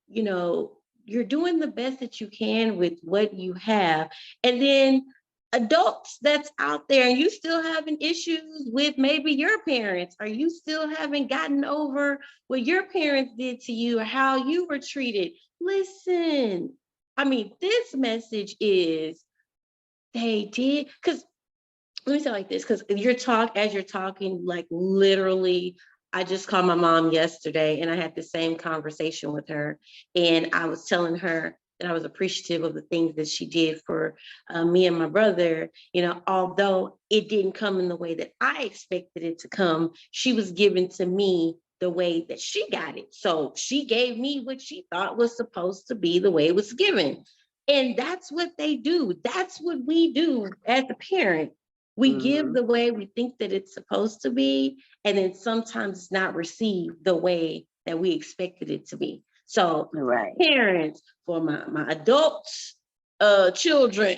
S1: You're doing the best that you can with what you have. And then adults that's out there, and you still having issues with maybe your parents, or you still haven't gotten over what your parents did to you or how you were treated. Listen, I mean, this message is they did, because let me say it like this, because as you're talking, like literally, I just called my mom yesterday and I had the same conversation with her. And I was telling her that I was appreciative of the things that she did for me and my brother. Although it didn't come in the way that I expected it to come, she was given to me the way that she got it. So she gave me what she thought was supposed to be the way it was given. And that's what they do. That's what we do as a parent. We give the way we think that it's supposed to be, and then sometimes it's not received the way that we expected it to be. So
S2: Right.
S1: parents, for my adult children,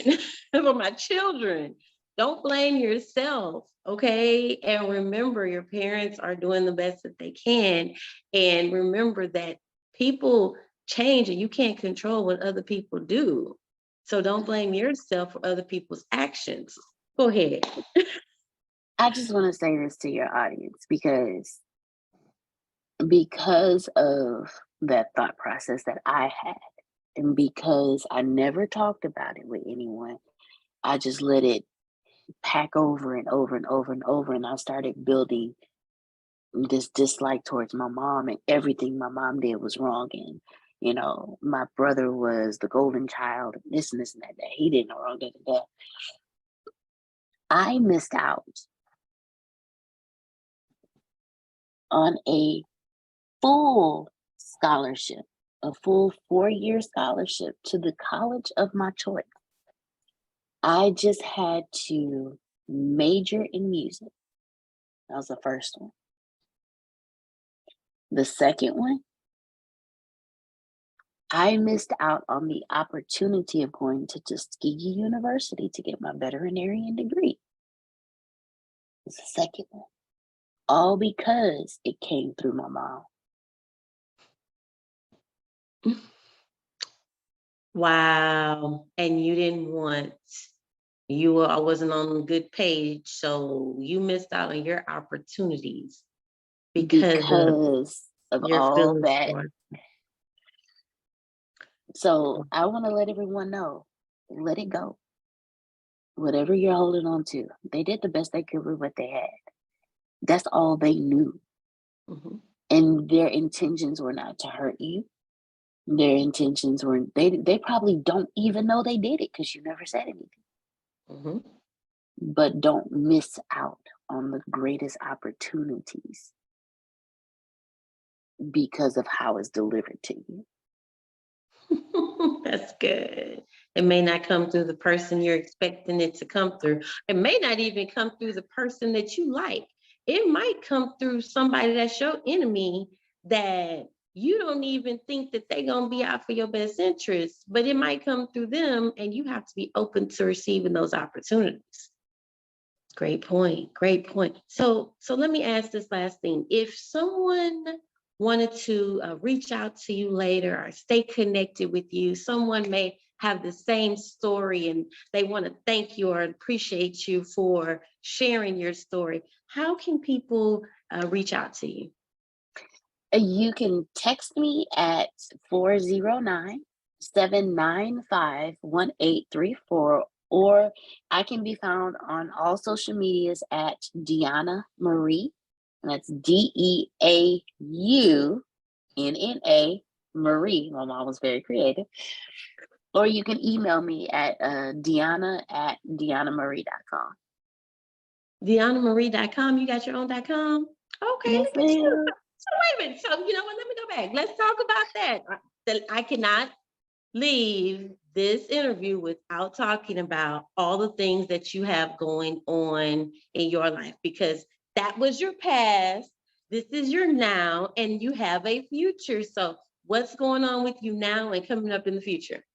S1: for my children, don't blame yourself, okay? And remember, your parents are doing the best that they can. And remember that people change and you can't control what other people do. So don't blame yourself for other people's actions. Go ahead.
S2: I just want to say this to your audience because of that thought process that I had, and because I never talked about it with anyone, I just let it pack over and over and over and over, and I started building this dislike towards my mom, and everything my mom did was wrong. And my brother was the golden child, and this and this and that. He did no wrong. Da. I missed out on a full scholarship, a full 4-year scholarship to the college of my choice. I just had to major in music. That was the first one. The second one, I missed out on the opportunity of going to Tuskegee University to get my veterinarian degree. It's the second one. All because it came through my mom.
S1: Wow. And you didn't want, I wasn't on a good page. So you missed out on your opportunities
S2: because of
S1: your
S2: all
S1: feelings
S2: that.
S1: for.
S2: So I want to let everyone know, let it go. Whatever you're holding on to, they did the best they could with what they had. That's all they knew.
S1: Mm-hmm.
S2: And their intentions were not to hurt you. Their intentions were, they probably don't even know they did it because you never said anything.
S1: Mm-hmm.
S2: But don't miss out on the greatest opportunities because of how it's delivered to you.
S1: That's good. It may not come through the person you're expecting it to come through. It may not even come through the person that you like. It might come through somebody that's your enemy that you don't even think that they're going to be out for your best interest, but it might come through them, and you have to be open to receiving those opportunities. Great point. Great point. So let me ask this last thing. If someone wanted to reach out to you later or stay connected with you, someone may have the same story and they want to thank you or appreciate you for sharing your story. How can people reach out to you?
S2: You can text me at 409-795-1834, or I can be found on all social medias at Deaunna Marie. And that's DeAuNna Marie. My mom was very creative. Or you can email me at Deaunna@DeaunnaMarie.com.
S1: DeaunnaMarie.com. You got your own .com? Okay,
S2: Yes,
S1: look at you.
S2: ma'am.
S1: So wait a minute. So you know what? Let me go back. Let's talk about that. I cannot leave this interview without talking about all the things that you have going on in your life, because that was your past. This is your now, and you have a future. So what's going on with you now and coming up in the future?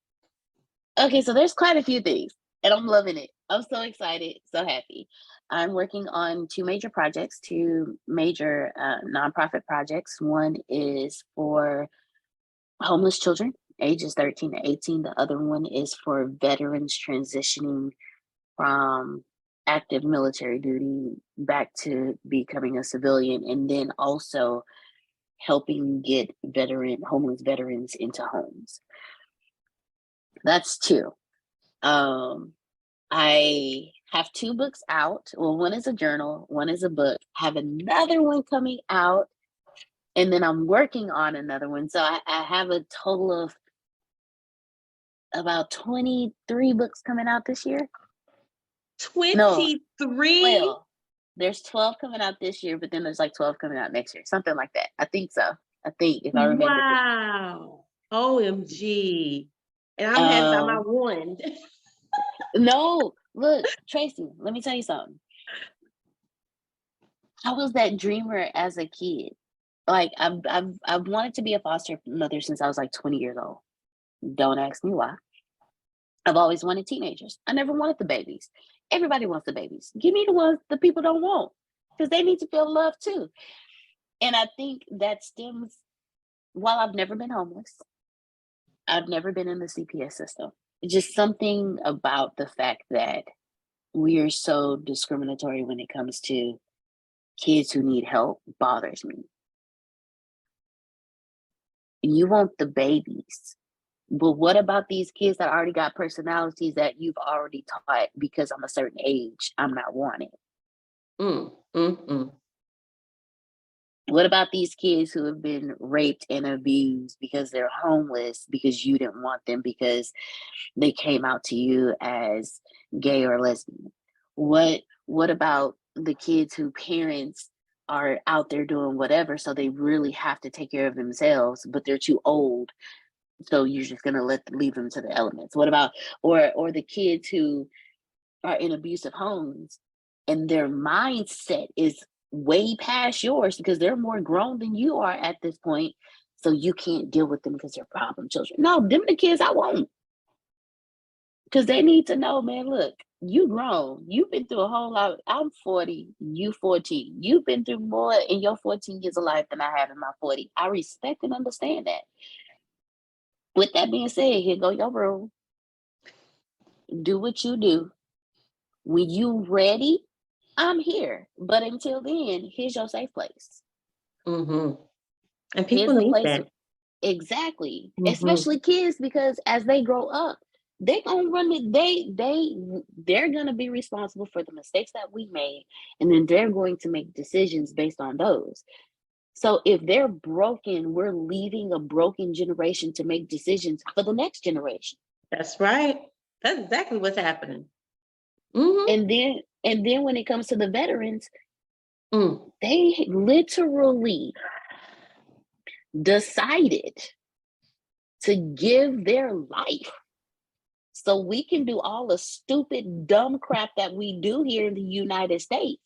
S2: Okay, so there's quite a few things, and I'm loving it. I'm so excited, so happy. I'm working on two major nonprofit projects. One is for homeless children, ages 13 to 18. The other one is for veterans transitioning from active military duty back to becoming a civilian, and then also helping get homeless veterans into homes. That's two. I have 2 books out. Well, one is a journal, one is a book. I have another one coming out, and then I'm working on another one. So I have a total of about 23 books coming out this year. No,
S1: 23?
S2: 12. There's 12 coming out this year, but then there's like 12 coming out next year, something like that. I think so. I think, if I remember correctly.
S1: Wow. OMG. And I'm headed by my
S2: Um,
S1: one.
S2: no, look, Tracey, let me tell you something. I was that dreamer as a kid. Like I've wanted to be a foster mother since I was like 20 years old. Don't ask me why. I've always wanted teenagers. I never wanted the babies. Everybody wants the babies. Give me the ones the people don't want, because they need to feel love too. And I think that stems, while I've never been homeless, I've never been in the CPS system. Just something about the fact that we are so discriminatory when it comes to kids who need help bothers me. You want the babies, but what about these kids that already got personalities that you've already taught because I'm a certain age, I'm not wanted?
S1: Mm, mm, mm.
S2: What about these kids who have been raped and abused because they're homeless, because you didn't want them, because they came out to you as gay or lesbian? What about the kids whose parents are out there doing whatever, so they really have to take care of themselves, but they're too old, so you're just gonna leave them to the elements? What about, or the kids who are in abusive homes and their mindset is way past yours because they're more grown than you are at this point, so you can't deal with them because they're problem children? No, them the kids I want, because they need to know, man, look, you grown, you've been through a whole lot. I'm 40, you 14. You've been through more in your 14 years of life than I have in my 40. I respect and understand that. With that being said, here go your room. Do what you do. When you ready, I'm here. But until then, here's your safe place.
S1: Mm-hmm. And
S2: Here's
S1: people
S2: the
S1: need
S2: place.
S1: that.
S2: Exactly.
S1: Mm-hmm.
S2: Especially kids, because as they grow up, they gonna run it. They're gonna be responsible for the mistakes that we made, and then they're going to make decisions based on those. So if they're broken, we're leaving a broken generation to make decisions for the next generation.
S1: That's right. That's exactly what's happening. Mm-hmm.
S2: And then when it comes to the veterans,
S1: Mm.
S2: they literally decided to give their life so we can do all the stupid, dumb crap that we do here in the United States.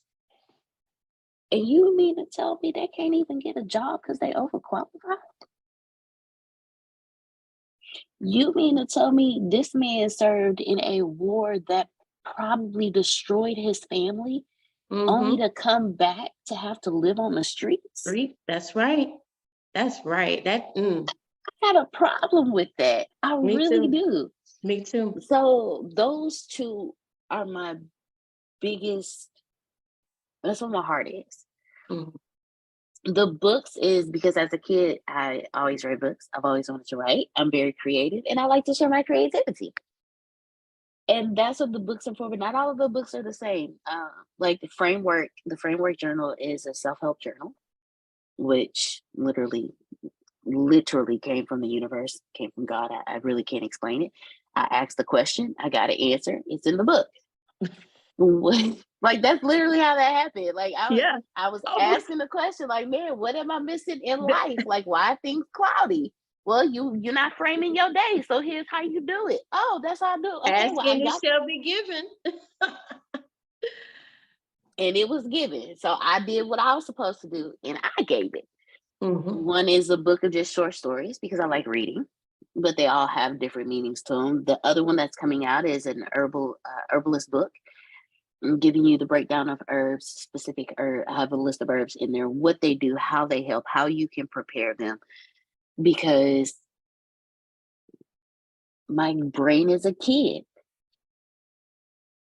S2: And you mean to tell me they can't even get a job because they overqualified? You mean to tell me this man served in a war that probably destroyed his family, only
S1: Mm-hmm.
S2: to come back to have to live on the streets?
S1: That's right. That's right.
S2: I got a problem with that. I
S1: Me
S2: really
S1: too.
S2: do.
S1: Me too.
S2: So those two are my biggest, that's what my heart is.
S1: Mm-hmm.
S2: The books is because as a kid, I always read books. I've always wanted to write. I'm very creative and I like to share my creativity. And that's what the books are for, but not all of the books are the same. Like the framework journal is a self-help journal, which literally came from the universe, came from God. I really can't explain it. I asked the question, I got an answer. It's in the book. Like that's literally how that happened. Like
S1: Yeah.
S2: I was
S1: Oh,
S2: asking the question, like, man, what am I missing in
S1: the-
S2: life? Like, why are things cloudy? Well, you're not framing your day, so here's how you do it. Oh, that's how I do. Okay, well, I
S1: asking it
S2: got,
S1: shall be given.
S2: and it was given. So I did what I was supposed to do, and I gave it.
S1: Mm-hmm.
S2: One is a book of just short stories because I like reading, but they all have different meanings to them. The other one that's coming out is an herbalist book. I'm giving you the breakdown of herbs, specific herb. I have a list of herbs in there, what they do, how they help, how you can prepare them. Because my brain as a kid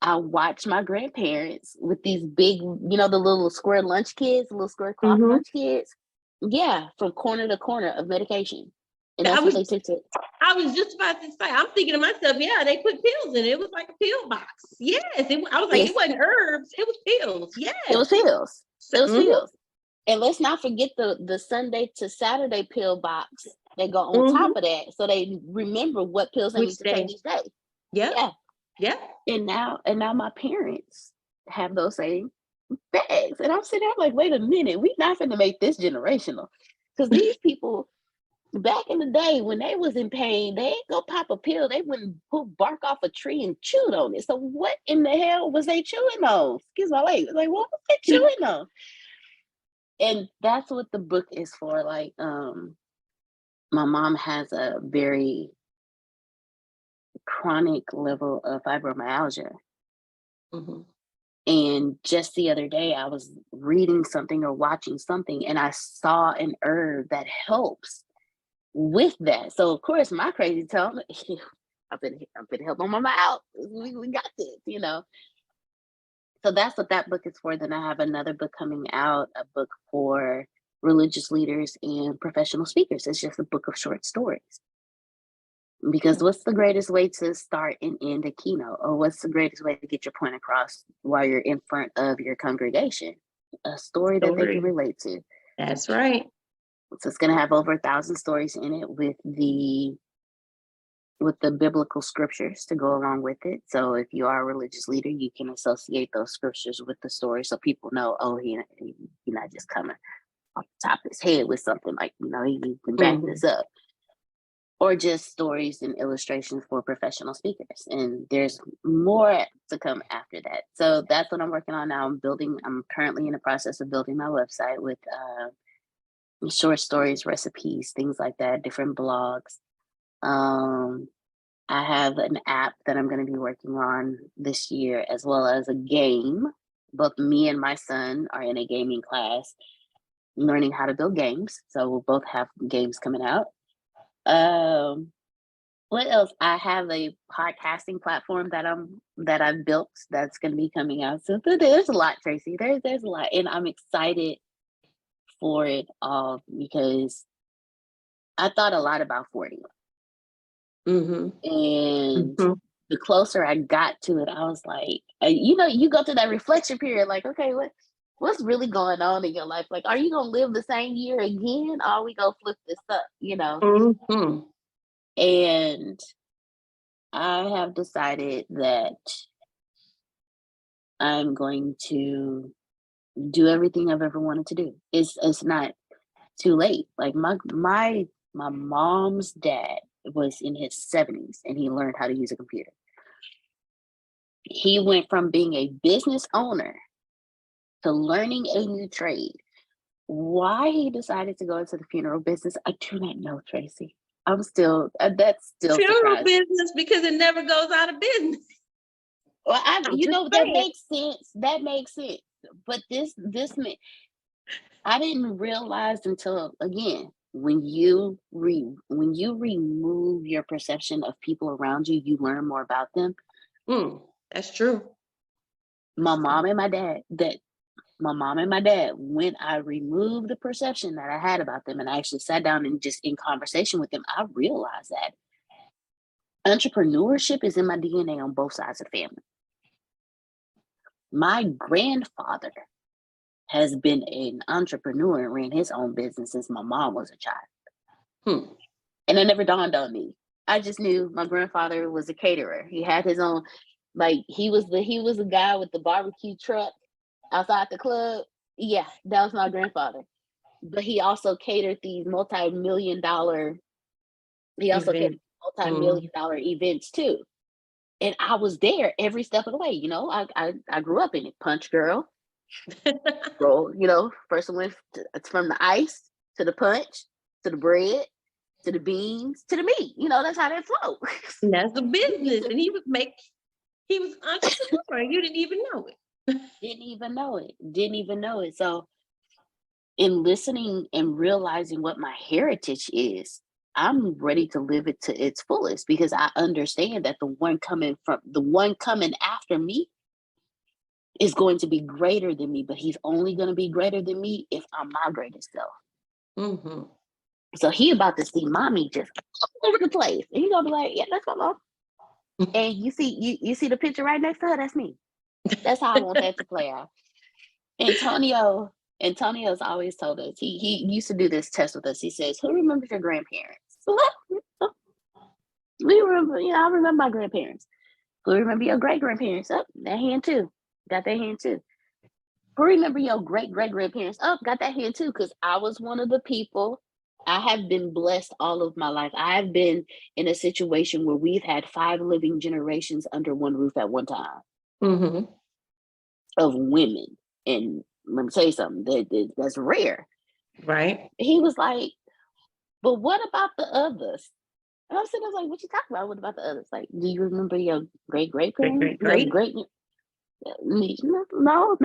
S2: I watched my grandparents with these big, the little square lunch kids, little square cloth
S1: Mm-hmm.
S2: lunch kids. Yeah, from corner to corner of medication. And
S1: I
S2: that's what
S1: was
S2: they took to.
S1: I was just about to say, I'm thinking to myself, yeah, they put pills in it. It was like a pill box. Yes. I was like, it
S2: It's
S1: wasn't herbs, it was pills.
S2: it was
S1: Yes.
S2: pills.
S1: So,
S2: It was pills. And let's not forget the Sunday to Saturday pill box that go on top of that, so they remember what pills they need
S1: which
S2: to take
S1: day?
S2: each day.
S1: Yep.
S2: Yeah.
S1: Yep.
S2: And now my parents have those same bags. And I'm sitting there, I'm like, wait a minute, we not gonna make this generational. Because these people back in the day when they was in pain, they ain't go pop a pill. They wouldn't pull bark off a tree and chewed on it. So what in the hell was they chewing on? Excuse my language. Like, what was they chewing on? And that's what the book is for. Like, my mom has a very chronic level of fibromyalgia.
S1: Mm-hmm.
S2: And just the other day, I was reading something or watching something, and I saw an herb that helps with that. So, of course, my crazy tell me, I've been helping mama out. We got this. So that's what that book is for. Then I have another book coming out, a book for religious leaders and professional speakers. It's just a book of short stories. Because what's the greatest way to start and end a keynote? Or what's the greatest way to get your point across while you're in front of your congregation? A story that they can relate to.
S1: That's right.
S2: So it's going to have over 1,000 stories in it with the biblical scriptures to go along with it. So if you are a religious leader, you can associate those scriptures with the story, so people know, oh, he not just coming off the top of his head with something, like, he can back this up. Or just stories and illustrations for professional speakers. And there's more to come after that. So that's what I'm working on now. I'm currently in the process of building my website with short stories, recipes, things like that, different blogs. I have an app that I'm going to be working on this year, as well as a game. Both me and my son are in a gaming class, learning how to build games. So we'll both have games coming out. What else? I have a podcasting platform that I've built that's going to be coming out. So there's a lot, Tracey. There's a lot, and I'm excited for it all because I thought a lot about 40. And the closer I got to it, I was like, you go through that reflection period, like, okay, what's really going on in your life? Like, are you gonna live the same year again, or are we gonna flip this up? And I have decided that I'm going to do everything I've ever wanted to do. It's not too late. Like my mom's dad was in his 70s and he learned how to use a computer. He went from being a business owner to learning a new trade. Why he decided to go into the funeral business, I do not know, Tracey. That's still
S1: funeral
S2: surprising.
S1: business, because it never goes out of business.
S2: Well, that makes sense. That makes sense. But this I didn't realize until, again, when you remove your perception of people around you, you learn more about them.
S1: That's true.
S2: My mom and my dad, when I removed the perception that I had about them and I actually sat down and just in conversation with them, I realized that entrepreneurship is in my DNA on both sides of the family. My grandfather has been an entrepreneur and ran his own business since my mom was a child. And it never dawned on me. I just knew my grandfather was a caterer. He had his own, like, he was the guy with the barbecue truck outside the club. Yeah, that was my grandfather. But he also catered these multi-million dollar events too. And I was there every step of the way. I grew up in it. Punch girl. Roll, first went from the ice to the punch to the bread to the beans to the meat. That's how that flowed.
S1: And that's the business. And he was entrepreneur. You didn't even know it.
S2: Didn't even know it. So in listening and realizing what my heritage is, I'm ready to live it to its fullest, because I understand that the one coming after me is going to be greater than me, but he's only going to be greater than me if I'm my greatest self.
S1: Mm-hmm.
S2: So he about to see mommy just all over the place, and he's gonna be like, "Yeah, let's go, Mom." And you see the picture right next to her. That's me. That's how I want that to play out. Antonio's always told us, he used to do this test with us. He says, "Who remembers your grandparents?" We remember, I remember my grandparents. Who remember your great grandparents? Up, that hand too. Got that hand too. Who remember your great grandparents? Up, got that hand too. Because I was one of the people. I have been blessed all of my life. I have been in a situation where we've had 5 living generations under one roof at one time,
S1: Mm-hmm.
S2: of women. And let me tell you something, that's rare.
S1: Right.
S2: He was like, "But what about the others?" And I'm sitting there like, "What you talking about? What about the others? Like, do you remember your great parents? Your great?" No,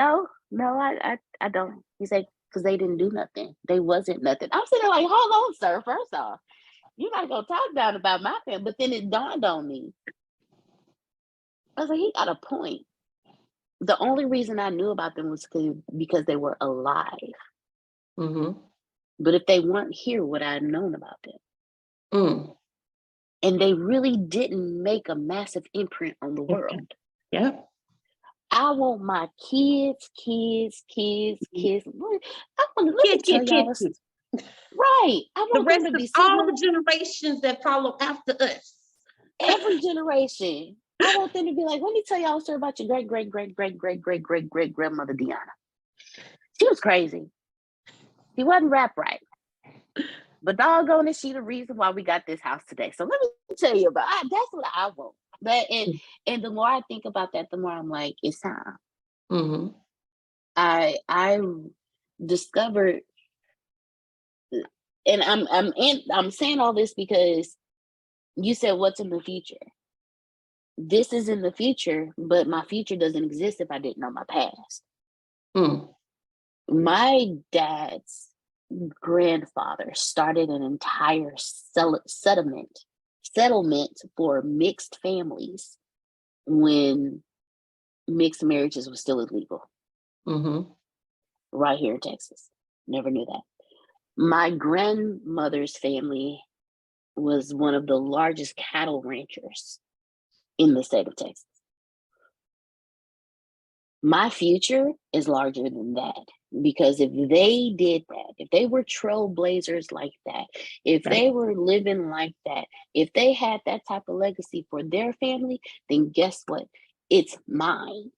S2: I don't. He's like, "Because they didn't do nothing. They wasn't nothing." I'm sitting there like, "Hold on, sir. First off, you're not gonna talk down about my family." But then it dawned on me. I was like, he got a point. The only reason I knew about them was because they were alive.
S1: Mm-hmm.
S2: But if they weren't here, would I have known about them?
S1: Mm.
S2: And they really didn't make a massive imprint on the world.
S1: Yeah.
S2: I want my kids. I want let me tell y'all. Right. I
S1: The
S2: want
S1: rest
S2: them to
S1: of
S2: be
S1: all the generations that follow after us.
S2: every generation. I want them to be like, let me tell y'all a story about your great grandmother Deaunna. She was crazy. She wasn't wrapped right. But doggone it, she the reason why we got this house today. So let me tell you about that's what I want. But and the more I think about that, the more I'm like, it's time.
S1: Mm-hmm.
S2: I discovered, and I'm saying all this because you said what's in the future. This is in the future, but my future doesn't exist if I didn't know my past.
S1: Mm.
S2: My dad's grandfather started an entire settlement for mixed families when mixed marriages was still illegal.
S1: Mm-hmm.
S2: Right here in Texas. Never knew that. My grandmother's family was one of the largest cattle ranchers in the state of Texas. My future is larger than that, because if they did that, if they were trailblazers like that, if they were living like that, if they had that type of legacy for their family, then guess what? It's mine.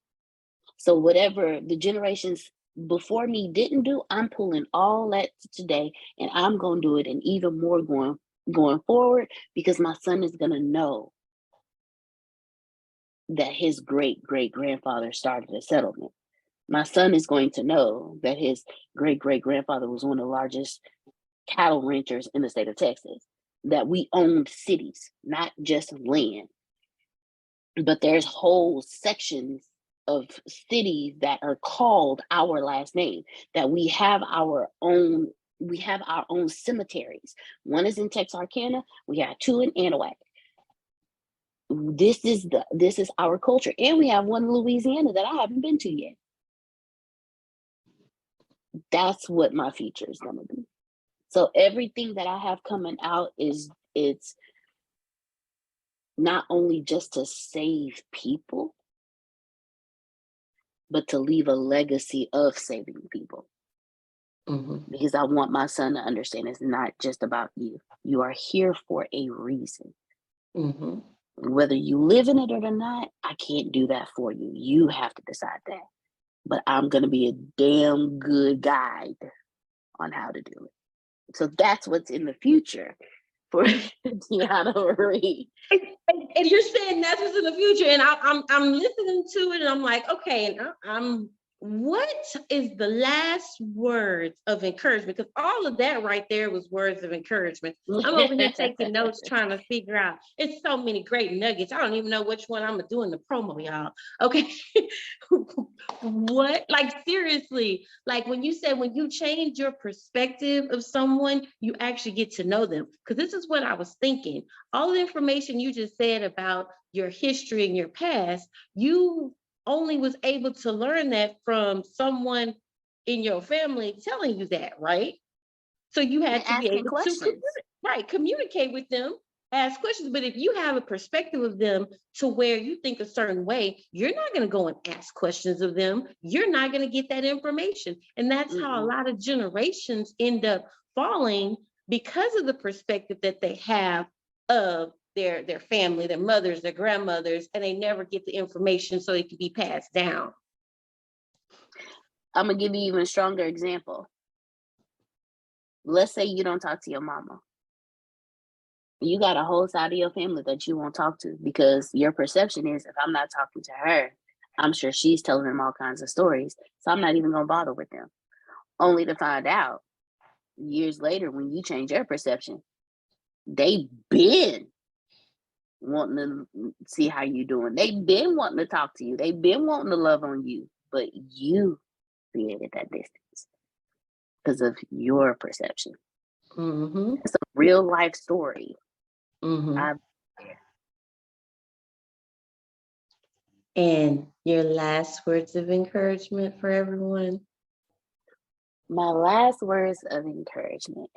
S2: So whatever the generations before me didn't do, I'm pulling all that today, and I'm going to do it, and even more going forward, because my son is going to know that his great grandfather started a settlement. My son is going to know that his great grandfather was one of the largest cattle ranchers in the state of Texas, that we owned cities, not just land. But there's whole sections of cities that are called our last name, that we have our own cemeteries. One is in Texarkana, we have 2 in Anahuac. This is our culture. And we have one in Louisiana that I haven't been to yet. That's what my future is going to be. So everything that I have coming out it's not only just to save people, but to leave a legacy of saving people. Mm-hmm. Because I want my son to understand it's not just about you. You are here for a reason. Mm-hmm. Whether you live in it or not, I can't do that for you. You have to decide that. But I'm going to be a damn good guide on how to do it. So that's what's in the future for Deaunna Marie.
S1: And you're saying that's what's in the future, and I'm listening to it, and I'm like, okay, and I'm what is the last words of encouragement? Because all of that right there was words of encouragement. I'm over here taking notes, trying to figure out. It's so many great nuggets. I don't even know which one I'm gonna do in the promo, y'all. Okay. What? Like, seriously, like when you said when you change your perspective of someone, you actually get to know them. Because this is what I was thinking. All the information you just said about your history and your past, you only was able to learn that from someone in your family telling you that, right? So you had to be
S2: asking
S1: able to
S2: questions.
S1: communicate with them, ask questions. But if you have a perspective of them to where you think a certain way, you're not going to go and ask questions of them. You're not going to get that information. And that's how a lot of generations end up falling because of the perspective that they have of their family, their mothers, their grandmothers, and they never get the information so it can be passed down.
S2: I'm gonna give you even a stronger example. Let's say you don't talk to your mama. You got a whole side of your family that you won't talk to because your perception is if I'm not talking to her, I'm sure she's telling them all kinds of stories. So I'm not even gonna bother with them. Only to find out years later when you change your perception, they been wanting to see how you doing. They've been wanting to talk to you. They've been wanting to love on you, but you created that distance because of your perception.
S1: Mm-hmm.
S2: It's a real life story.
S1: Mm-hmm. And your last words of encouragement for everyone?
S2: My last words of encouragement.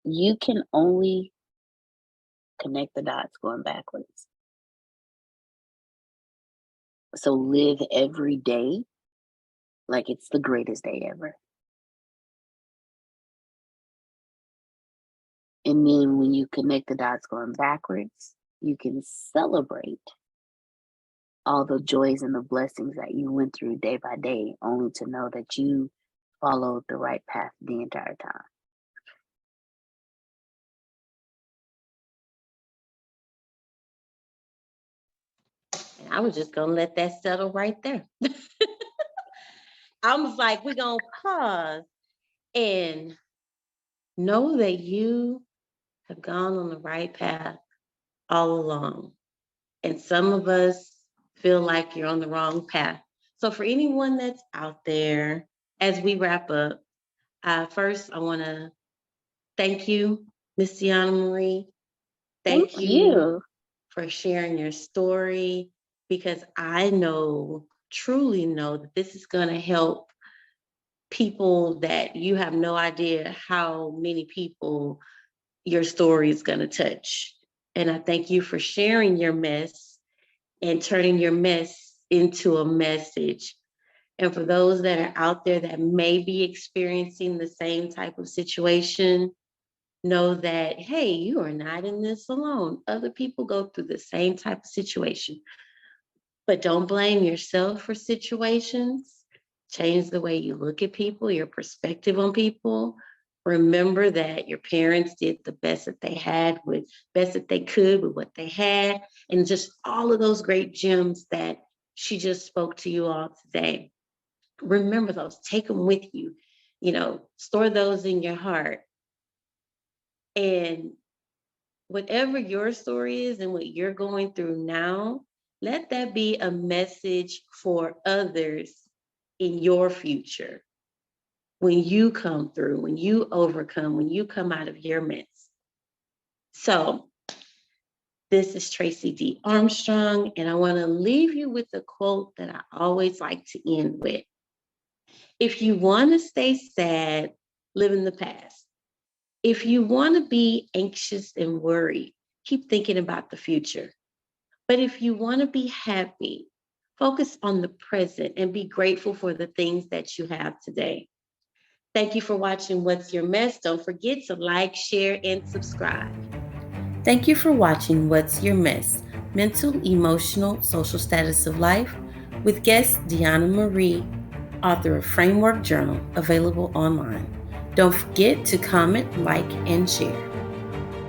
S2: You can only connect the dots going backwards. So live every day like it's the greatest day ever. And then when you connect the dots going backwards, you can celebrate all the joys and the blessings that you went through day by day, only to know that you followed the right path the entire time.
S1: And I was just going to let that settle right there. I was like, we're going to pause and know that you have gone on the right path all along. And some of us feel like you're on the wrong path. So for anyone that's out there, as we wrap up, first I want to thank you, Miss Deaunna Marie. Thank you for sharing your story, because I know, truly know, that this is going to help people that you have no idea how many people your story is going to touch. And I thank you for sharing your mess and turning your mess into a message. And for those that are out there that may be experiencing the same type of situation, know that, hey, you are not in this alone. Other people go through the same type of situation. But don't blame yourself for situations. Change the way you look at people, your perspective on people. Remember that your parents did the best that they had with best that they could with what they had, and just all of those great gems that she just spoke to you all today. Remember those, take them with you, store those in your heart. And whatever your story is and what you're going through now, let that be a message for others in your future. When you come through, when you overcome, when you come out of your mess. So, this is Tracey D. Armstrong, and I want to leave you with a quote that I always like to end with. If you want to stay sad, live in the past. If you want to be anxious and worried, keep thinking about the future. But if you want to be happy, focus on the present and be grateful for the things that you have today. Thank you for watching What's Your Mess? Don't forget to like, share, and subscribe. Thank you for watching What's Your Mess? Mental, Emotional, Social Status of Life with guest Deaunna Marie, author of Framework Journal, available online. Don't forget to comment, like, and share.